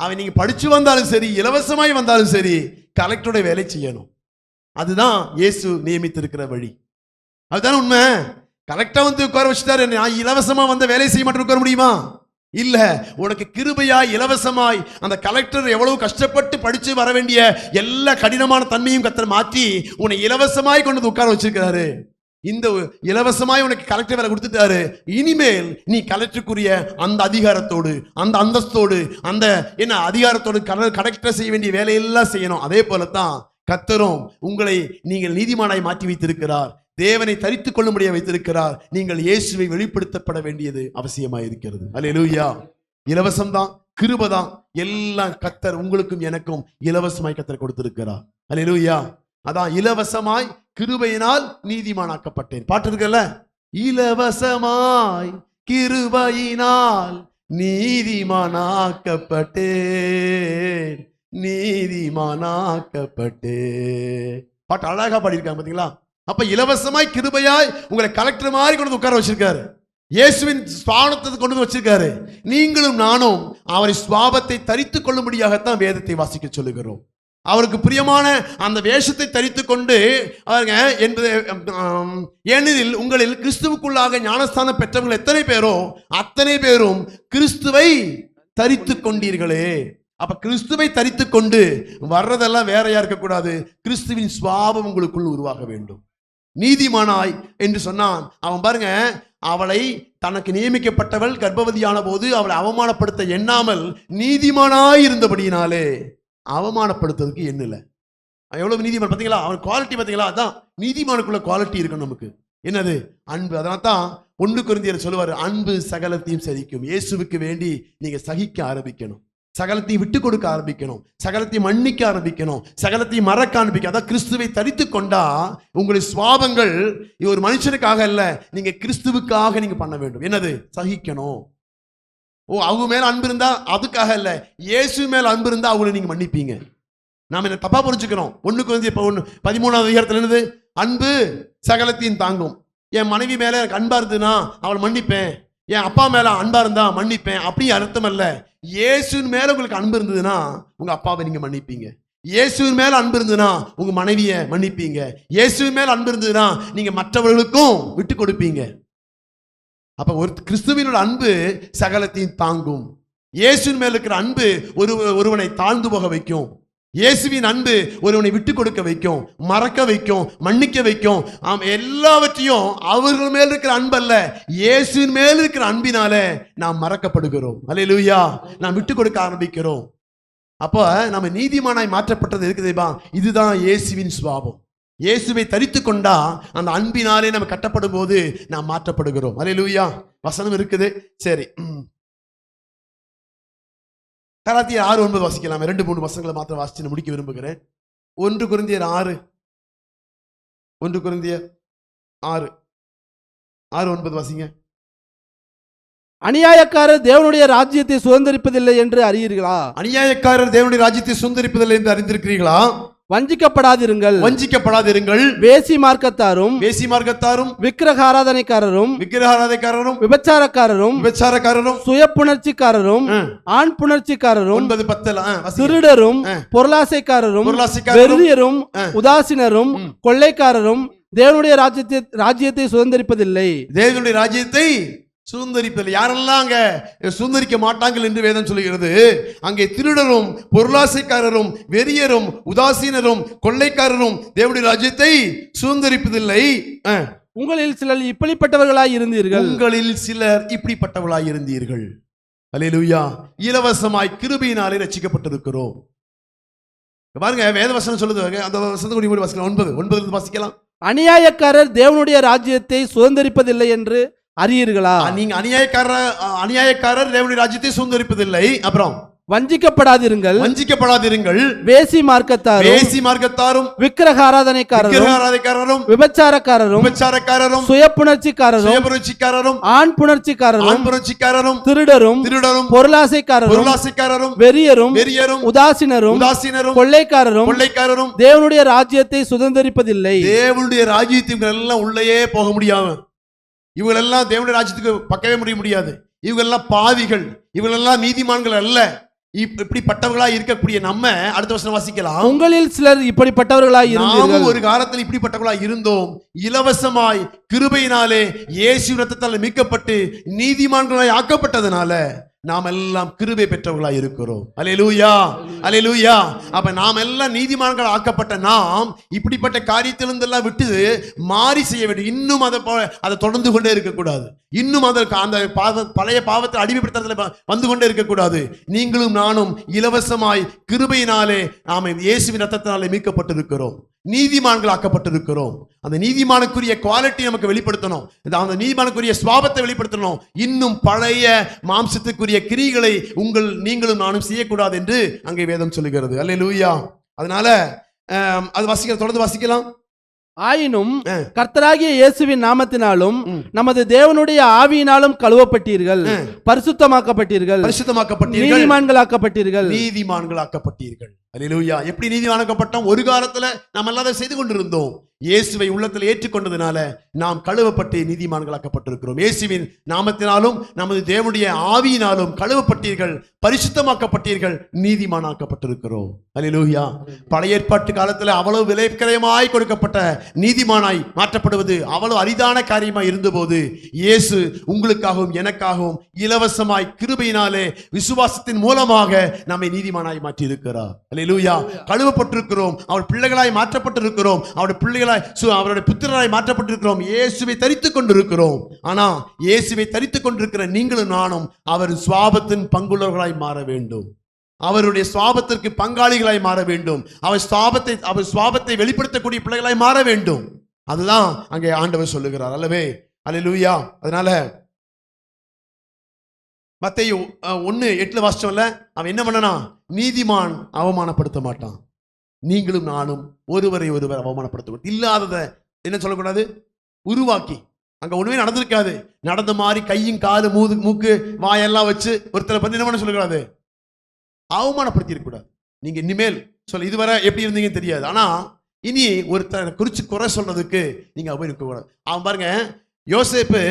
S1: அவன் நீங்க படிச்சு வந்தாலும் சரி இலவசமாய் வந்தாலும் சரி கலெக்டருடைய வேலை செய்யணும். அதுதான் இயேசு நியமித்திருக்கிற வழி. அதுதானே உண்மை. கலெக்டரா வந்து உட்கார வச்சுட்டாரு, நான் இலவசமா வந்த வேலை செய்ய மாட்டேன் உட்கார முடியுமா? இல்ல. உனக்கு கிருபையாய் இலவசமாய் அந்த கலெக்டர் எவ்வளவு கஷ்டப்பட்டு படிச்சு வர வேண்டிய எல்லா கடினமான தன்மையும் கர்த்தர் மாற்றி உன்னை இலவசமாய் கொண்டு வந்து உட்கார வச்சிருக்கிறாரு. இந்த இலவசமாய் உனக்கு கலெக்டர் வேலை கொடுத்துட்டாரு. இனிமேல் நீ கலெக்டருக்குரிய அந்த அதிகாரத்தோடு அந்த அந்தஸ்தோடு அந்த என்ன அதிகாரத்தோடு கலெக்டர் செய்ய வேண்டிய வேலையெல்லாம் செய்யணும். அதே போலத்தான் கர்த்தரும் உங்களை நீங்கள் நீதிமானாய் மாற்றி வைத்திருக்கிறார், தேவனை தரித்துக் கொள்ளும்படியாக வைத்திருக்கிறார். நீங்கள் இயேசுவை வெளிப்படுத்தப்பட வேண்டியது அவசியமாக இருக்கிறது. அல்லேலூயா. இலவசம் தான், கிருபை தான், எல்லாம் கர்த்தர் உங்களுக்கும் எனக்கும் இலவசமாய் கர்த்தர் கொடுத்திருக்கிறார். அல்லேலூயா. அதான் இலவசமாய் கிருபையினால் நீதிமானாக்கப்பட்டேன். பாட்டு இருக்குல்ல, இலவசமாய் கிருபையினால் நீதிமானாக்கப்பட்டேன், நீதிமானாக்கப்பட்டேன். பாட்டு அழகா பாடியிருக்காங்க பாத்தீங்களா? அப்ப இலவசமாய் கிருபையாய் உங்களை கலெக்டர் மாதிரி கொண்டு உட்கார வச்சிருக்காரு. இயேசுவின் ஸ்வாபத்தை கொண்டு வச்சிருக்காரு. நீங்களும் நானும் அவரை ஸ்வாபத்தை தரித்துக் கொள்ளும்படியாகத்தான் வேதத்தை வாசிக்க சொல்லுகிறோம். அவருக்கு பிரியமான அந்த வேஷத்தை தரித்து கொண்டு அவருங்க என்பது ஏனெனில் உங்களில் கிறிஸ்துவுக்குள்ளாக ஞானஸ்தானம் பெற்றவர்கள் எத்தனை பேரோ அத்தனை பேரும் கிறிஸ்துவை தரித்து கொண்டீர்களே. அப்ப கிறிஸ்துவை தரித்து கொண்டு வர்றதெல்லாம் வேறையா இருக்கக்கூடாது. கிறிஸ்துவின் சுவாபம் உங்களுக்குள் உருவாக வேண்டும். நீதிமானாய் என்று சொன்னான் அவன். பாருங்க, அவளை தனக்கு நியமிக்கப்பட்டவள் கர்ப்பவதியான போது அவளை அவமானப்படுத்த எண்ணாமல் நீதிமானாய் இருந்தபடியினாலே அவமானப்படுத்துறதுக்கு எண்ணல. எவ்வளவு நீதிமான் பாத்தீங்களா? அவன் குவாலிட்டி பாத்தீங்களா? அதான் நீதிமானுக்குள்ள குவாலிட்டி இருக்கணும் நமக்கு. என்னது? அன்பு. அதனால தான் 1 கொரிந்தியர் சொல்லுவாரு, அன்பு சகலத்தையும் சகிக்கும். இயேசுவுக்கு வேண்டி நீங்க சகிக்க ஆரம்பிக்கணும், சகலத்தையும் விட்டு கொடுக்க ஆரம்பிக்கணும், சகலத்தையும் மன்னிக்க ஆரம்பிக்கணும், சகலத்தையும் மறக்க ஆரம்பிக்கணும். அதான் கிறிஸ்துவை தரித்து கொண்டா உங்களுடைய சுவாபங்கள் ஒரு மனுஷனுக்காக அல்ல, நீங்க கிறிஸ்துவுக்காக நீங்க பண்ண வேண்டும். என்னது? சகிக்கணும். அவங்க மேல அன்பு இருந்தா அதுக்காக இல்ல, இயேசு மேல அன்பு இருந்தா அவங்களை நீங்க மன்னிப்பீங்க. நாம என்ன தப்பா புரிஞ்சுக்கிறோம். 1 கொரிந்தியர் 13வது அதிகாரத்துல என்னது? அன்பு சகலத்தையும் தாங்கும். என் மனைவி மேல எனக்கு அன்பா இருந்ததுன்னா அவளை மன்னிப்பேன், என் அப்பா மேல அன்பா இருந்தா மன்னிப்பேன், அப்படி அர்த்தம் அல்ல. இயேசுவின் மேல உங்களுக்கு அன்பு இருந்ததுன்னா உங்க அப்பாவை நீங்க மன்னிப்பீங்க. இயேசுவின் மேல அன்பு இருந்ததுன்னா உங்க மனைவியை மன்னிப்பீங்க. இயேசுவின் மேல அன்பு இருந்ததுன்னா நீங்க மற்றவர்களுக்கும் விட்டு கொடுப்பீங்க. அப்ப ஒரு கிறிஸ்துவினோட அன்பு சகலத்தையும் தாங்கும். இயேசுவின் மேல இருக்கிற அன்பு ஒருவனை தாழ்ந்து போக வைக்கும். இயேசுவின் அன்பு ஒருவனை விட்டு கொடுக்க வைக்கும், மறக்க வைக்கும், மன்னிக்க வைக்கும். எல்லாவற்றையும் அவர்கள் மேல் இருக்கிற அன்பு அல்ல, இயேசுவின் மேல் இருக்கிற அன்பினாலே நாம் மறக்கப்படுகிறோம். அல்லேலூயா. நாம் விட்டு கொடுக்க ஆரம்பிக்கிறோம். அப்ப நம்ம நீதிமானாய் மாற்றப்பட்டது இருக்குதேபா, இதுதான் இயேசுவின் சுபாவம். இயேசுவை தரித்து கொண்டா அந்த அன்பினாலே நம்ம கட்டப்படும் போது நாம் மாற்றப்படுகிறோம். அல்லேலூயா. வசனம் இருக்குது. சரி, கலாத்தியர் 6:9 வாசிக்கலாம். 2-3 வசனங்களை மாத்திரம் வாசிச்சு முடிக்க விரும்புகிறேன். 1 கொரிந்தியர் 6 6:9 வாசிங்க.
S2: அநியாயக்காரர் தேவனுடைய ராஜ்யத்தை சுதந்தரிப்பதில்லை என்று அறியீர்களா?
S1: அநியாயக்காரர் தேவனுடைய ராஜ்யத்தை சுதந்தரிப்பதில்லை என்று அறிந்திருக்கிறீர்களா?
S2: வஞ்சிக்கப்படாதிருங்கள்.
S1: வஞ்சிக்கப்படாதிருங்கள்.
S2: வேசி மார்க்கத்தாரும்
S1: வேசி மார்க்கத்தாரும்
S2: விக்கிரக ஆராதனைக்காரரும்
S1: விபச்சாரக்காரரும்
S2: சுய புணர்ச்சிக்காரரும் ஆண் புணர்ச்சிக்காரரும்
S1: 9:10
S2: திருடரும் பொருளாசைக்காரரும் வெறியரும் உதாசீனரும் கொள்ளைக்காரரும் தேவனுடைய ராஜ்யத்தை சுதந்தரிப்பதில்லை.
S1: தேவனுடைய ராஜ்யத்தை சுதந்தரிப்பதில்லை. யாரெல்லாம் அங்க சுதந்தரிக்க மாட்டாங்கள் என்று வேதம் சொல்லுகிறது. அங்கே திருடரும் பொருளாசைக்காரரும் வெறியரும் உதாசீனரும் கொள்ளைக்காரரும் தேவனுடைய ராஜ்யத்தை சுதந்தரிப்பதில்லை.
S2: உங்களில் சிலர் இப்படிப்பட்டவர்களாய் இருந்தீர்கள்.
S1: உங்களில் சிலர் இப்படிப்பட்டவர்களாய் இருந்தீர்கள். அல்லேலூயா. இலவசமாய் கிருபையினாலே ரட்சிக்கப்பட்டிருக்கிறோம். பாருங்க, வேதவசனம் சொல்லுது. அந்த வசனத்தை வாசிக்கலாம். 9 வாசிக்கலாம்.
S2: அநியாயக்காரர் தேவனுடைய ராஜ்யத்தை சுதந்தரிப்பதில்லை என்று அறியீர்களா?
S1: நீங்க அநியாயக்காரர் தேவனுடைய ராஜ்யத்தை சுதந்தரிப்பதில்லை. அப்புறம்
S2: வஞ்சிக்கப்படாதிருங்கள். வேசி மார்க்கத்தாரும் விக்கிரக ஆராதனைக்காரரும் விபச்சாரக்காரரும் சுய புணர்ச்சிக்காரரும் ஆண் புணர்ச்சிக்காரரும் திருடரும் பொருளாசைக்காரரும் வெறியரும் உதாசீனரும் கொள்ளைக்காரரும் தேவனுடைய ராஜ்யத்தை சுதந்தரிப்பதில்லை.
S1: தேவனுடைய ராஜ்யத்துக்கு எல்லாம் உள்ளே போக முடியாது. இவங்களெல்லாம் தேவனுடைய ராஜ்யத்துக்கு பக்கவே முடியாது. இவங்களெல்லாம் பாவிகள், இவங்களெல்லாம் நீதிமான்கள் அல்ல. இப்படிப்பட்டவர்களா இருக்கக்கூடிய நம்ம அடுத்த வசனம் வாசிக்கலாம்.
S2: உங்களில் சிலர் இப்படிப்பட்டவர்களாய் இருந்தீர்கள்.
S1: ஒரு காலத்தில் இப்படிப்பட்டவர்களாய் இருந்தோம். இலவசமாய் கிருபையினாலே இயேசு இரத்தத்தால் மீட்கப்பட்டு நீதிமான்களாய் ஆக்கப்பட்டதனால நாம் எல்லாம் கிருபை பெற்றவர்களாய் இருக்கிறோம். அல்லேலூயா, அல்லேலூயா. அப்ப நாம் எல்லாம் நீதிமான்கள் ஆக்கப்பட்ட நாம் இப்படிப்பட்ட காரியத்திலிருந்து எல்லாம் விட்டு மாறி செய்ய வேண்டும். இன்னும் அதை தொடர்ந்து கொண்டே இருக்கக்கூடாது. இன்னும் அதற்கு அந்த பழைய பாவத்தை அடிமைப்படுத்துறதுல வந்து கொண்டே இருக்கக்கூடாது. நீங்களும் நானும் இலவசமாய் கிருபையினாலே நாம் இயேசுவின் இரத்தத்தினாலே மீட்கப்பட்டிருக்கிறோம். நீதிமான்கள் ஆக்கப்பட்டிருக்கிறோம். அந்த நீதிமானுக்குரிய குவாலிட்டி நமக்கு வெளிப்படுத்தணும். அந்த நீதிமானுக்குரிய சுபாவத்தை வெளிப்படுத்தணும். இன்னும் பழைய மாம்சத்துக்குரிய கிரிகளை நீங்களும் நானும் செய்யக்கூடாது என்று அங்கே வேதம் சொல்லுகிறது. அல்லேலூயா. அதனால அது தொடர்ந்து வாசிக்கலாம்.
S2: ஆயினும் கர்த்தராகிய இயேசுவின் நாமத்தினாலும் நமது தேவனுடைய ஆவியினாலும் கழுவப்பட்டீர்கள், பரிசுத்தமாக்கப்பட்டீர்கள்,
S1: நீதிமான்களாக்கப்பட்டீர்கள். அல்லேலூயா. எப்படி நீதிமானாக்கப்பட்டோம்? ஒரு காலத்துல நாம் எல்லாம் செய்து கொண்டிருந்தோம். இயேசுவை உள்ளத்தில் ஏற்றுக்கொண்டதுனால நாம் கழுவப்பட்டு நீதிமான்களாக்கப்பட்டிருக்கிறோம். இயேசுவின் நாமத்தினாலும் நமது தேவனுடைய ஆவியினாலும் கழுவப்பட்டீர்கள், பரிசுத்தமாக்கப்பட்டீர்கள், நீதிமானாக்கப்பட்டிருக்கிறோம். அல்லேலூயா. பழைய ஏற்பாட்டு காலத்துல அவ்வளவு விலைக்கிரயமாய் கொடுக்கப்பட்ட நீதிமானாய் மாற்றப்படுவது அவ்வளவு அரிதான காரியமாய் இருந்தபோது இயேசு உங்களுக்காகவும் எனக்காகவும் இலவசமாய் கிருபையினாலே விசுவாசத்தின் மூலமாக நம்மை நீதிமானாய் மாற்றி இருக்கிறார். அல்லேலூயா. கழுவப்பட்டிருக்கிறோம். அவர் பிள்ளைகளாய் மாற்றப்பட்டிருக்கிறோம். அவருடைய புத்திரராய் மாற்றப்பட்டிருக்கிறோம். இயேசுவை தரித்துக் கொண்டிருக்கிறோம். ஆனா இயேசுவை தரித்துக் கொண்டிருக்கிற நீங்களும் நானும் அவர் சுவாபத்தின் பங்குள்ளவர்களாய் மாற வேண்டும். அவருடைய சுவாபத்திற்கு பங்காளிகளாய் மாற வேண்டும். அவர் சுவாபத்தை வெளிப்படுத்தக்கூடிய பிள்ளைகளாய் மாற வேண்டும். அதுதான் அங்கே ஆண்டவர் சொல்லுகிறார் அல்லவே. அல்லேலூயா. அதனால மத்தேயு 1:8 வாசிச்சோம்ல, அவன் என்ன பண்ணனா? நீதிமான் அவமானப்படுத்த மாட்டான். நீங்களும் நானும் ஒருவரை ஒருவர் அவமானப்படுத்த இல்லாததை என்ன சொல்லக்கூடாது? உருவாக்கி. அங்க ஒண்ணுமே நடந்திருக்காது. நடந்த மாதிரி கையும் காலு மூக்கு வாயெல்லாம் வச்சு ஒருத்தரை பத்தி என்ன பண்ண சொல்லக்கூடாது? அவமானப்படுத்தி இருக்கக்கூடாது. நீங்க இனிமேல் இதுவரை எப்படி இருந்தீங்கன்னு தெரியாது. ஆனா இனி ஒருத்தரை குறிச்சு குறை சொல்றதுக்கு நீங்க போய் நிற்க கூடாது. அவன் பாருங்க, யோசேப்பு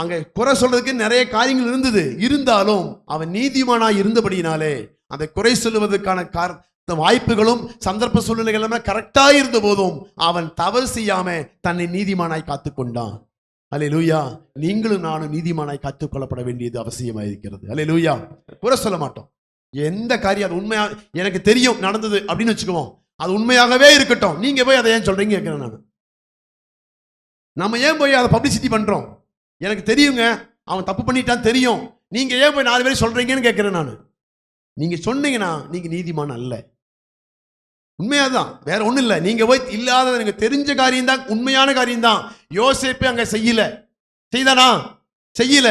S1: அங்க குறை சொல்றதுக்கு நிறைய காரியங்கள் இருந்தது. இருந்தாலும் அவன் நீதிமானாய் இருந்தபடியினாலே அந்த குறை சொல்லுவதற்கான வாய்ப்புகளும் சந்தர்ப்ப சூழ்நிலைகள் கரெக்டா இருந்த போதும் அவன் தவறு செய்யாம தன்னை நீதிமானாய் காத்துக்கொண்டான். அல்லேலூயா. நீங்களும் நானும் நீதிமானாய் காத்துக்கொள்ளப்பட வேண்டியது அவசியமாக இருக்கிறது. அல்லேலூயா. குறை சொல்ல மாட்டோம். எந்த காரியம் அது உண்மையா எனக்கு தெரியும் நடந்தது அப்படின்னு வச்சுக்குவோம். அது உண்மையாகவே இருக்கட்டும். நீங்க போய் அதை ஏன் சொல்றீங்க கேட்கிறேன் நான். நம்ம ஏன் போய் அதை பப்ளிசிட்டி பண்றோம்? எனக்கு தெரியுங்க, அவன் தப்பு பண்ணிட்டான் தெரியும், நீங்க ஏன் போய் 4 பேர் சொல்றீங்கன்னு கேட்கிறேன் நான். நீங்க சொன்னீங்கன்னா நீங்க நீதிமான் அல்ல. உண்மையாதான், வேற ஒண்ணும் இல்லை. நீங்க போய் இல்லாத எனக்கு தெரிஞ்ச காரியம் தான், உண்மையான காரியம் தான். யோசேப்பே அங்க செய்யல, செய்தானா? செய்யல.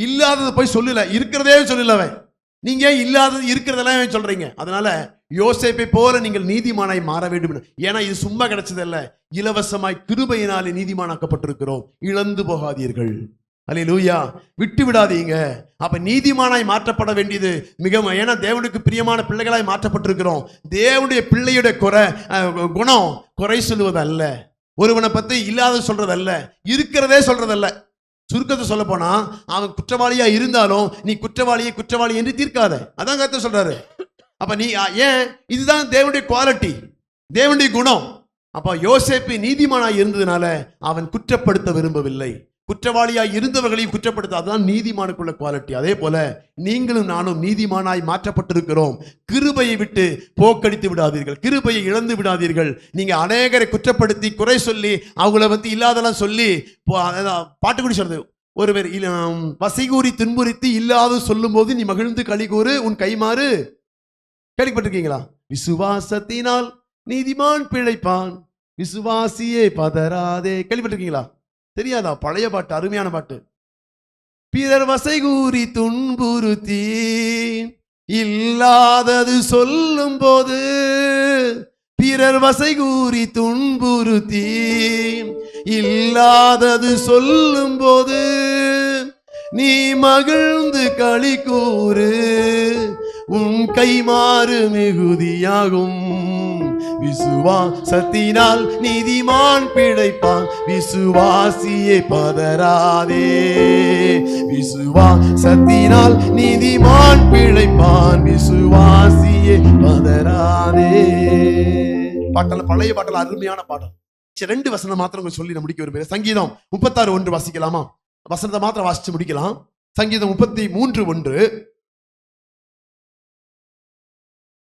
S1: இல்லாததை போய் சொல்லல, இருக்கிறதே சொல்லல. அவன் நீங்க இல்லாதது இருக்கிறதெல்லாம் சொல்றீங்க. அதனால யோசேப்பை போல நீங்கள் நீதிமானாய் மாற வேண்டும். ஏன்னா இது சும்மா கிடைச்சதல்ல, இலவசமாய் கிருபையினாலே நீதிமானாக்கப்பட்டிருக்கிறோம். இழந்து போகாதீர்கள். அல்லேலூயா. விட்டு விடாதீங்க. அப்ப நீதிமானாய் மாற்றப்பட வேண்டியது மிகவும், ஏன்னா தேவனுக்கு பிரியமான பிள்ளைகளாய் மாற்றப்பட்டிருக்கிறோம். தேவனுடைய பிள்ளையுடைய குணம் குறை சொல்லுவது அல்ல, ஒருவனை பத்தி இல்லாத சொல்றது அல்ல, இருக்கிறதே சொல்றதல்ல. சுருக்கத்தை சொல்ல போனா, அவன் குற்றவாளியா இருந்தாலும் நீ குற்றவாளி என்று தீர்க்காத. அதான் கர்த்தர் சொல்றாரு. அப்ப நீ ஏன், இதுதான் தேவனுடைய குவாலிட்டி, தேவனுடைய குணம். அப்ப யோசேப்பு நீதிமானாய் இருந்ததுனால அவன் குற்றப்படுத்த விரும்பவில்லை. குற்றவாளியாய் இருந்தவர்களையும் குற்றப்படுத்த, அதுதான் நீதிமானுக்குள்ள குவாலிட்டி. அதே போல நீங்களும் நானும் நீதிமானாய் மாற்றப்பட்டிருக்கிறோம். கிருபையை விட்டு போக்கடித்து விடாதீர்கள், கிருபையை இழந்து விடாதீர்கள். நீங்க அநேகரை குற்றப்படுத்தி குறை சொல்லி அவங்கள வந்து இல்லாதெல்லாம் சொல்லி பாட்டுக்குடி சொல்றது, ஒருவர் வசைகூறி துன்புறுத்தி இல்லாத சொல்லும் போது நீ மகிழ்ந்து களி கூறு, உன் கைமாறு. கேள்விப்பட்டிருக்கீங்களா? விசுவாசத்தினால் நீதிமான் பிழைப்பான், விசுவாசியே பதறாதே. கேள்விப்பட்டிருக்கீங்களா? தெரியாதா? பழைய பாட்டு, அருமையான பாட்டு. பிறர் வசை கூறி துன்புறுத்தி இல்லாதது சொல்லும் போது, பிறர் வசை கூறி துன்புறுத்தி இல்லாதது சொல்லும் போது நீ மகிழ்ந்து களி கூறு, உன் கைமாறு மிகுதியாகும். விசுவாசத்தினால் நீதிமான் பிழைப்பான், விசுவாசியே பதறாதே. விசுவாசத்தினால் நீதிமான் பிழைப்பான், விசுவாசியே பதறாதே. பாட்டல, பழைய பாட்டல, அருமையான பாடல். 2 வசனம் மாத்திரம் சொல்லி நான் முடிக்க விரும்புகிறேன். சங்கீதம் 36:1 வாசிக்கலாமா? வசனத்தை மாத்திரம் வாசிச்சு முடிக்கலாம். சங்கீதம் 33:1.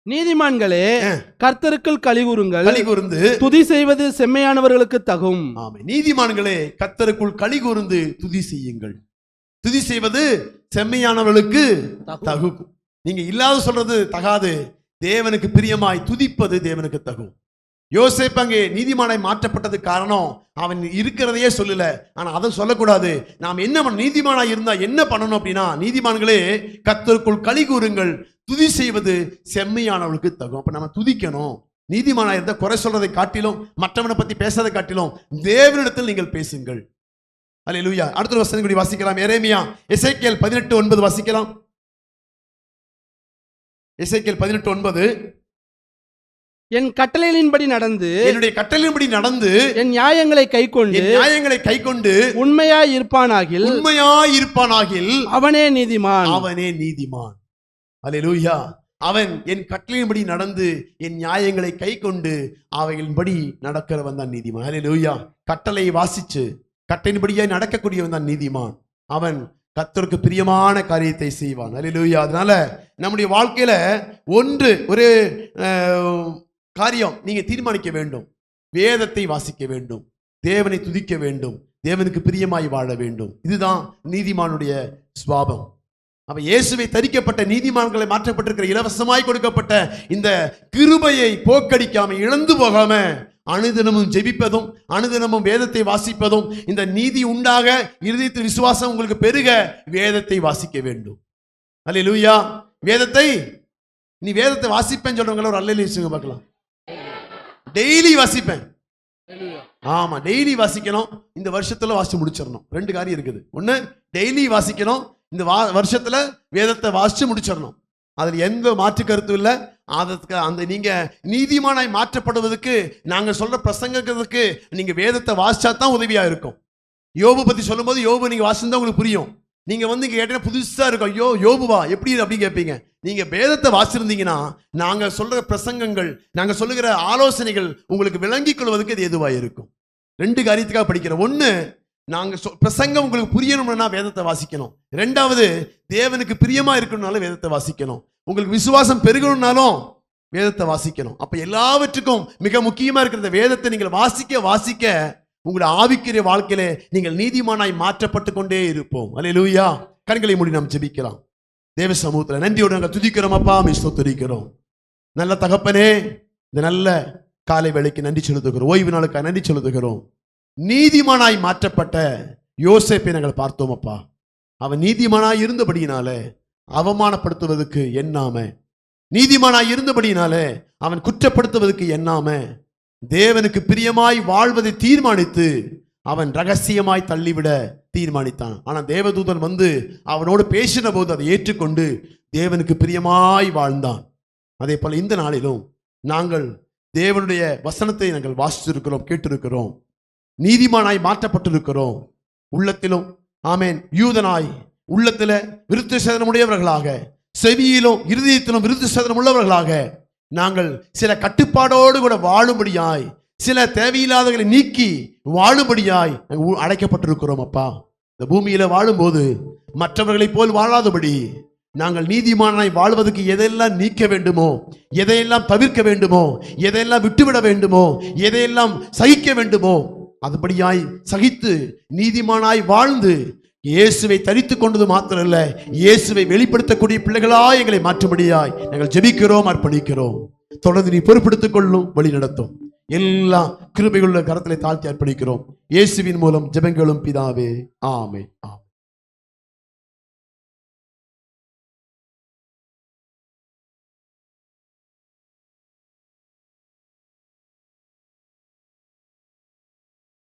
S2: நீதிமான்களே, கர்த்தருக்குள் களிகூருங்கள்,
S1: களிகூர்ந்து
S2: துதி செய்வது செம்மையானவர்களுக்கு தகும்.
S1: ஆமென். நீதிமான்களே, கர்த்தருக்குள் களிகூர்ந்து துதி செய்யுங்கள். துதி செய்வது செம்மையானவர்களுக்கு தகும். நீங்க இல்லாத சொல்றது தகாது, தேவனுக்கு பிரியமாய் துதிப்பது தேவனுக்கு தகும். யோசேப்பு அங்கே நீதிமானாய் மாற்றப்பட்டது காரணம், அவன் இருக்கிறதையே சொல்லல. ஆனா அதை சொல்லக்கூடாது. நாம் என்ன பண்ண, நீதிமானாய் இருந்தா என்ன பண்ணணும் அப்படின்னா, நீதிமான்களே கர்த்தருக்குள் களி கூறுங்கள், துதி செய்வது செம்மையானவளுக்கு தகும். அப்ப நம்ம துதிக்கணும். நீதிமானாய் இருந்தா குறை சொல்றதை காட்டிலும், மற்றவனை பத்தி பேசாத காட்டிலும் தேவனிடத்தில் நீங்கள் பேசுங்கள். அல்லேலூயா. அடுத்த வசனம் கூடி வாசிக்கலாம். எரேமியா, எசேக்கியேல் 18:9 வாசிக்கலாம். எசேக்கியேல் 18:9.
S2: என் கட்டளையின்படி நடந்து,
S1: என்னுடைய கட்டளையின்படி நடந்து,
S2: என் நியாயங்களை
S1: கைக்கொண்டு
S2: உண்மையாய் இருப்பானாகில்,
S1: அவனே நீதிமான். அல்லேலூயா. அவன் என் கட்டளையின்படி நடந்து என் நியாயங்களை கைக்கொண்டு அவைகளின்படி நடக்கிறவன் தான் நீதிமான். அல்லேலூயா. கட்டளையை வாசிச்சு கட்டளையின்படியாய் நடக்கக்கூடியவன் தான் நீதிமான். அவன் கர்த்தருக்கு பிரியமான காரியத்தை செய்வான். அல்லேலூயா. அதனால நம்முடைய வாழ்க்கையில ஒரு காரியம் நீங்க தீர்மானிக்க வேண்டும். வேதத்தை வாசிக்க வேண்டும், தேவனை துதிக்க வேண்டும், தேவனுக்கு பிரியமாய் வாழ வேண்டும். இதுதான் நீதிமானுடைய சுபாவம். அப்ப இயேசுவை தரிக்கப்பட்ட நீதிமான்களை மாற்றப்பட்டிருக்கிற, இலவசமாய் கொடுக்கப்பட்ட இந்த கிருபையை போக்கடிக்காம, இழந்து போகாம அனுதினமும் ஜெபிப்பதும், அனுதினமும் வேதத்தை வாசிப்பதும், இந்த நீதி உண்டாக இருதயத்தில் விசுவாசம் உங்களுக்கு பெருக வேதத்தை வாசிக்க வேண்டும். அல்லேலூயா. நீ வேதத்தை வாசிப்பேன்னு சொல்றவங்கள ஒரு அல்லேலூயா பார்க்கலாம். டெய்லி வாசிப்பேன். ஆமா, டெய்லி வாசிக்கணும். இந்த வருஷத்துல வாசிச்சு முடிச்சிடணும். 2 காரியம் இருக்குது. ஒண்ணு, டெய்லி வாசிக்கணும். இந்த வருஷத்துல வேதத்தை வாசிச்சு முடிச்சிடணும். அதுல எந்த மாற்று கருத்து இல்லை. அந்த நீங்க நீதிமானாய் மாற்றப்படுவதற்கு, நாங்க சொல்ற பிரசங்கத்துக்கு நீங்க வேதத்தை வாசிச்சா தான் உதவியா இருக்கும். யோபு பத்தி சொல்லும் போது, யோபு நீங்க வாசிச்சா உங்களுக்கு புரியும். நீங்க வந்து இங்க கேட்டீங்கன்னா புதுசா இருக்கும். ஐயோ யோபுவா எப்படி அப்படின்னு கேட்பீங்க. நீங்க வேதத்தை வாசிச்சிருந்தீங்கன்னா நாங்க சொல்ற பிரசங்கங்கள், நாங்க சொல்லுகிற ஆலோசனைகள் உங்களுக்கு விளங்கிக் கொள்வதற்கு இது எதுவா இருக்கும். 2 காரியத்துக்காக படிக்கிறோம். ஒண்ணு, நாங்க பிரசங்கம் உங்களுக்கு புரியணும்னா வேதத்தை வாசிக்கணும். 2வது, தேவனுக்கு பிரியமா இருக்கணும்னாலும் வேதத்தை வாசிக்கணும். உங்களுக்கு விசுவாசம் பெருகணும்னாலும் வேதத்தை வாசிக்கணும். அப்ப எல்லாவற்றுக்கும் மிக முக்கியமா இருக்கிற வேதத்தை நீங்கள் வாசிக்க உங்களுடைய ஆவிக்குரிய வாழ்க்கையில நீங்கள் நீதிமானாய் மாற்றப்பட்டு கொண்டே இருப்போம். அல்லேலூயா. கண்களை மூடி நாம் ஜெபிக்கலாம். தேவ சமூகத்துல நன்றியோடு நாங்கள் துதிக்கிறோம். அப்பா, ஸ்தோத்திரிக்கிறோம். நல்ல தகப்பனே, இந்த நல்ல காலை வேளைக்கு நன்றி செலுத்துகிறோம். ஓய்வு நாளுக்காக நன்றி செலுத்துகிறோம். நீதிமானாய் மாற்றப்பட்ட யோசேப்பை நாங்கள் பார்த்தோம் அப்பா. அவன் நீதிமானாய் இருந்தபடியினால அவமானப்படுத்துவதற்கு எண்ணாம, நீதிமானாய் இருந்தபடினாலே அவன் குற்றப்படுத்துவதற்கு எண்ணாம, தேவனுக்கு பிரியமாய் வாழ்வதை தீர்மானித்து அவன் ரகசியமாய் தள்ளிவிட தீர்மானித்தான். ஆனா தேவதூதன் வந்து அவனோடு பேசின போது அதை ஏற்றுக்கொண்டு தேவனுக்கு பிரியமாய் வாழ்ந்தான். அதே போல இந்த நாளிலும் நாங்கள் தேவனுடைய வசனத்தை நாங்கள் வாசித்திருக்கிறோம், கேட்டிருக்கிறோம், நீதிமானாய் மாற்றப்பட்டிருக்கிறோம். உள்ளத்திலும் ஆமேன் யூதனாய் உள்ளத்தில விருத்த சேதனம் உடையவர்களாக, செவியிலும் இருதயத்திலும் விருத்த சேதனம் உள்ளவர்களாக நாங்கள் சில கட்டுப்பாடோடு கூட வாழும்படியாய், சில தேவையில்லாதவர்களை நீக்கி வாழும்படியாய் அழைக்கப்பட்டிருக்கிறோம். அப்பா, இந்த பூமியில வாழும்போது மற்றவர்களைப் போல் வாழாதபடி நாங்கள் நீதிமானாய் வாழ்வதற்கு எதையெல்லாம் நீக்க வேண்டுமோ, எதையெல்லாம் தவிர்க்க வேண்டுமோ, எதையெல்லாம் விட்டுவிட வேண்டுமோ, எதையெல்லாம் சகிக்க வேண்டுமோ அதுபடியாய் சகித்து நீதிமானாய் வாழ்ந்து இயேசுவை தரித்துக் கொண்டது மாத்திரமல்ல, இயேசுவை வெளிப்படுத்தக்கூடிய பிள்ளைகளாய் எங்களை மாற்றும்படியாய் நாங்கள் ஜெபிக்கிறோம், அர்ப்பணிக்கிறோம். தொடர்ந்து நீ பொறுப்படுத்திக் கொள்ளும், வழி நடத்தும். எல்லா கிருபையுள்ள கரத்திலே தாழ்த்தி அர்ப்பணிக்கிறோம். இயேசுவின் மூலம் ஜெபங்களும் பிதாவே, ஆமென்.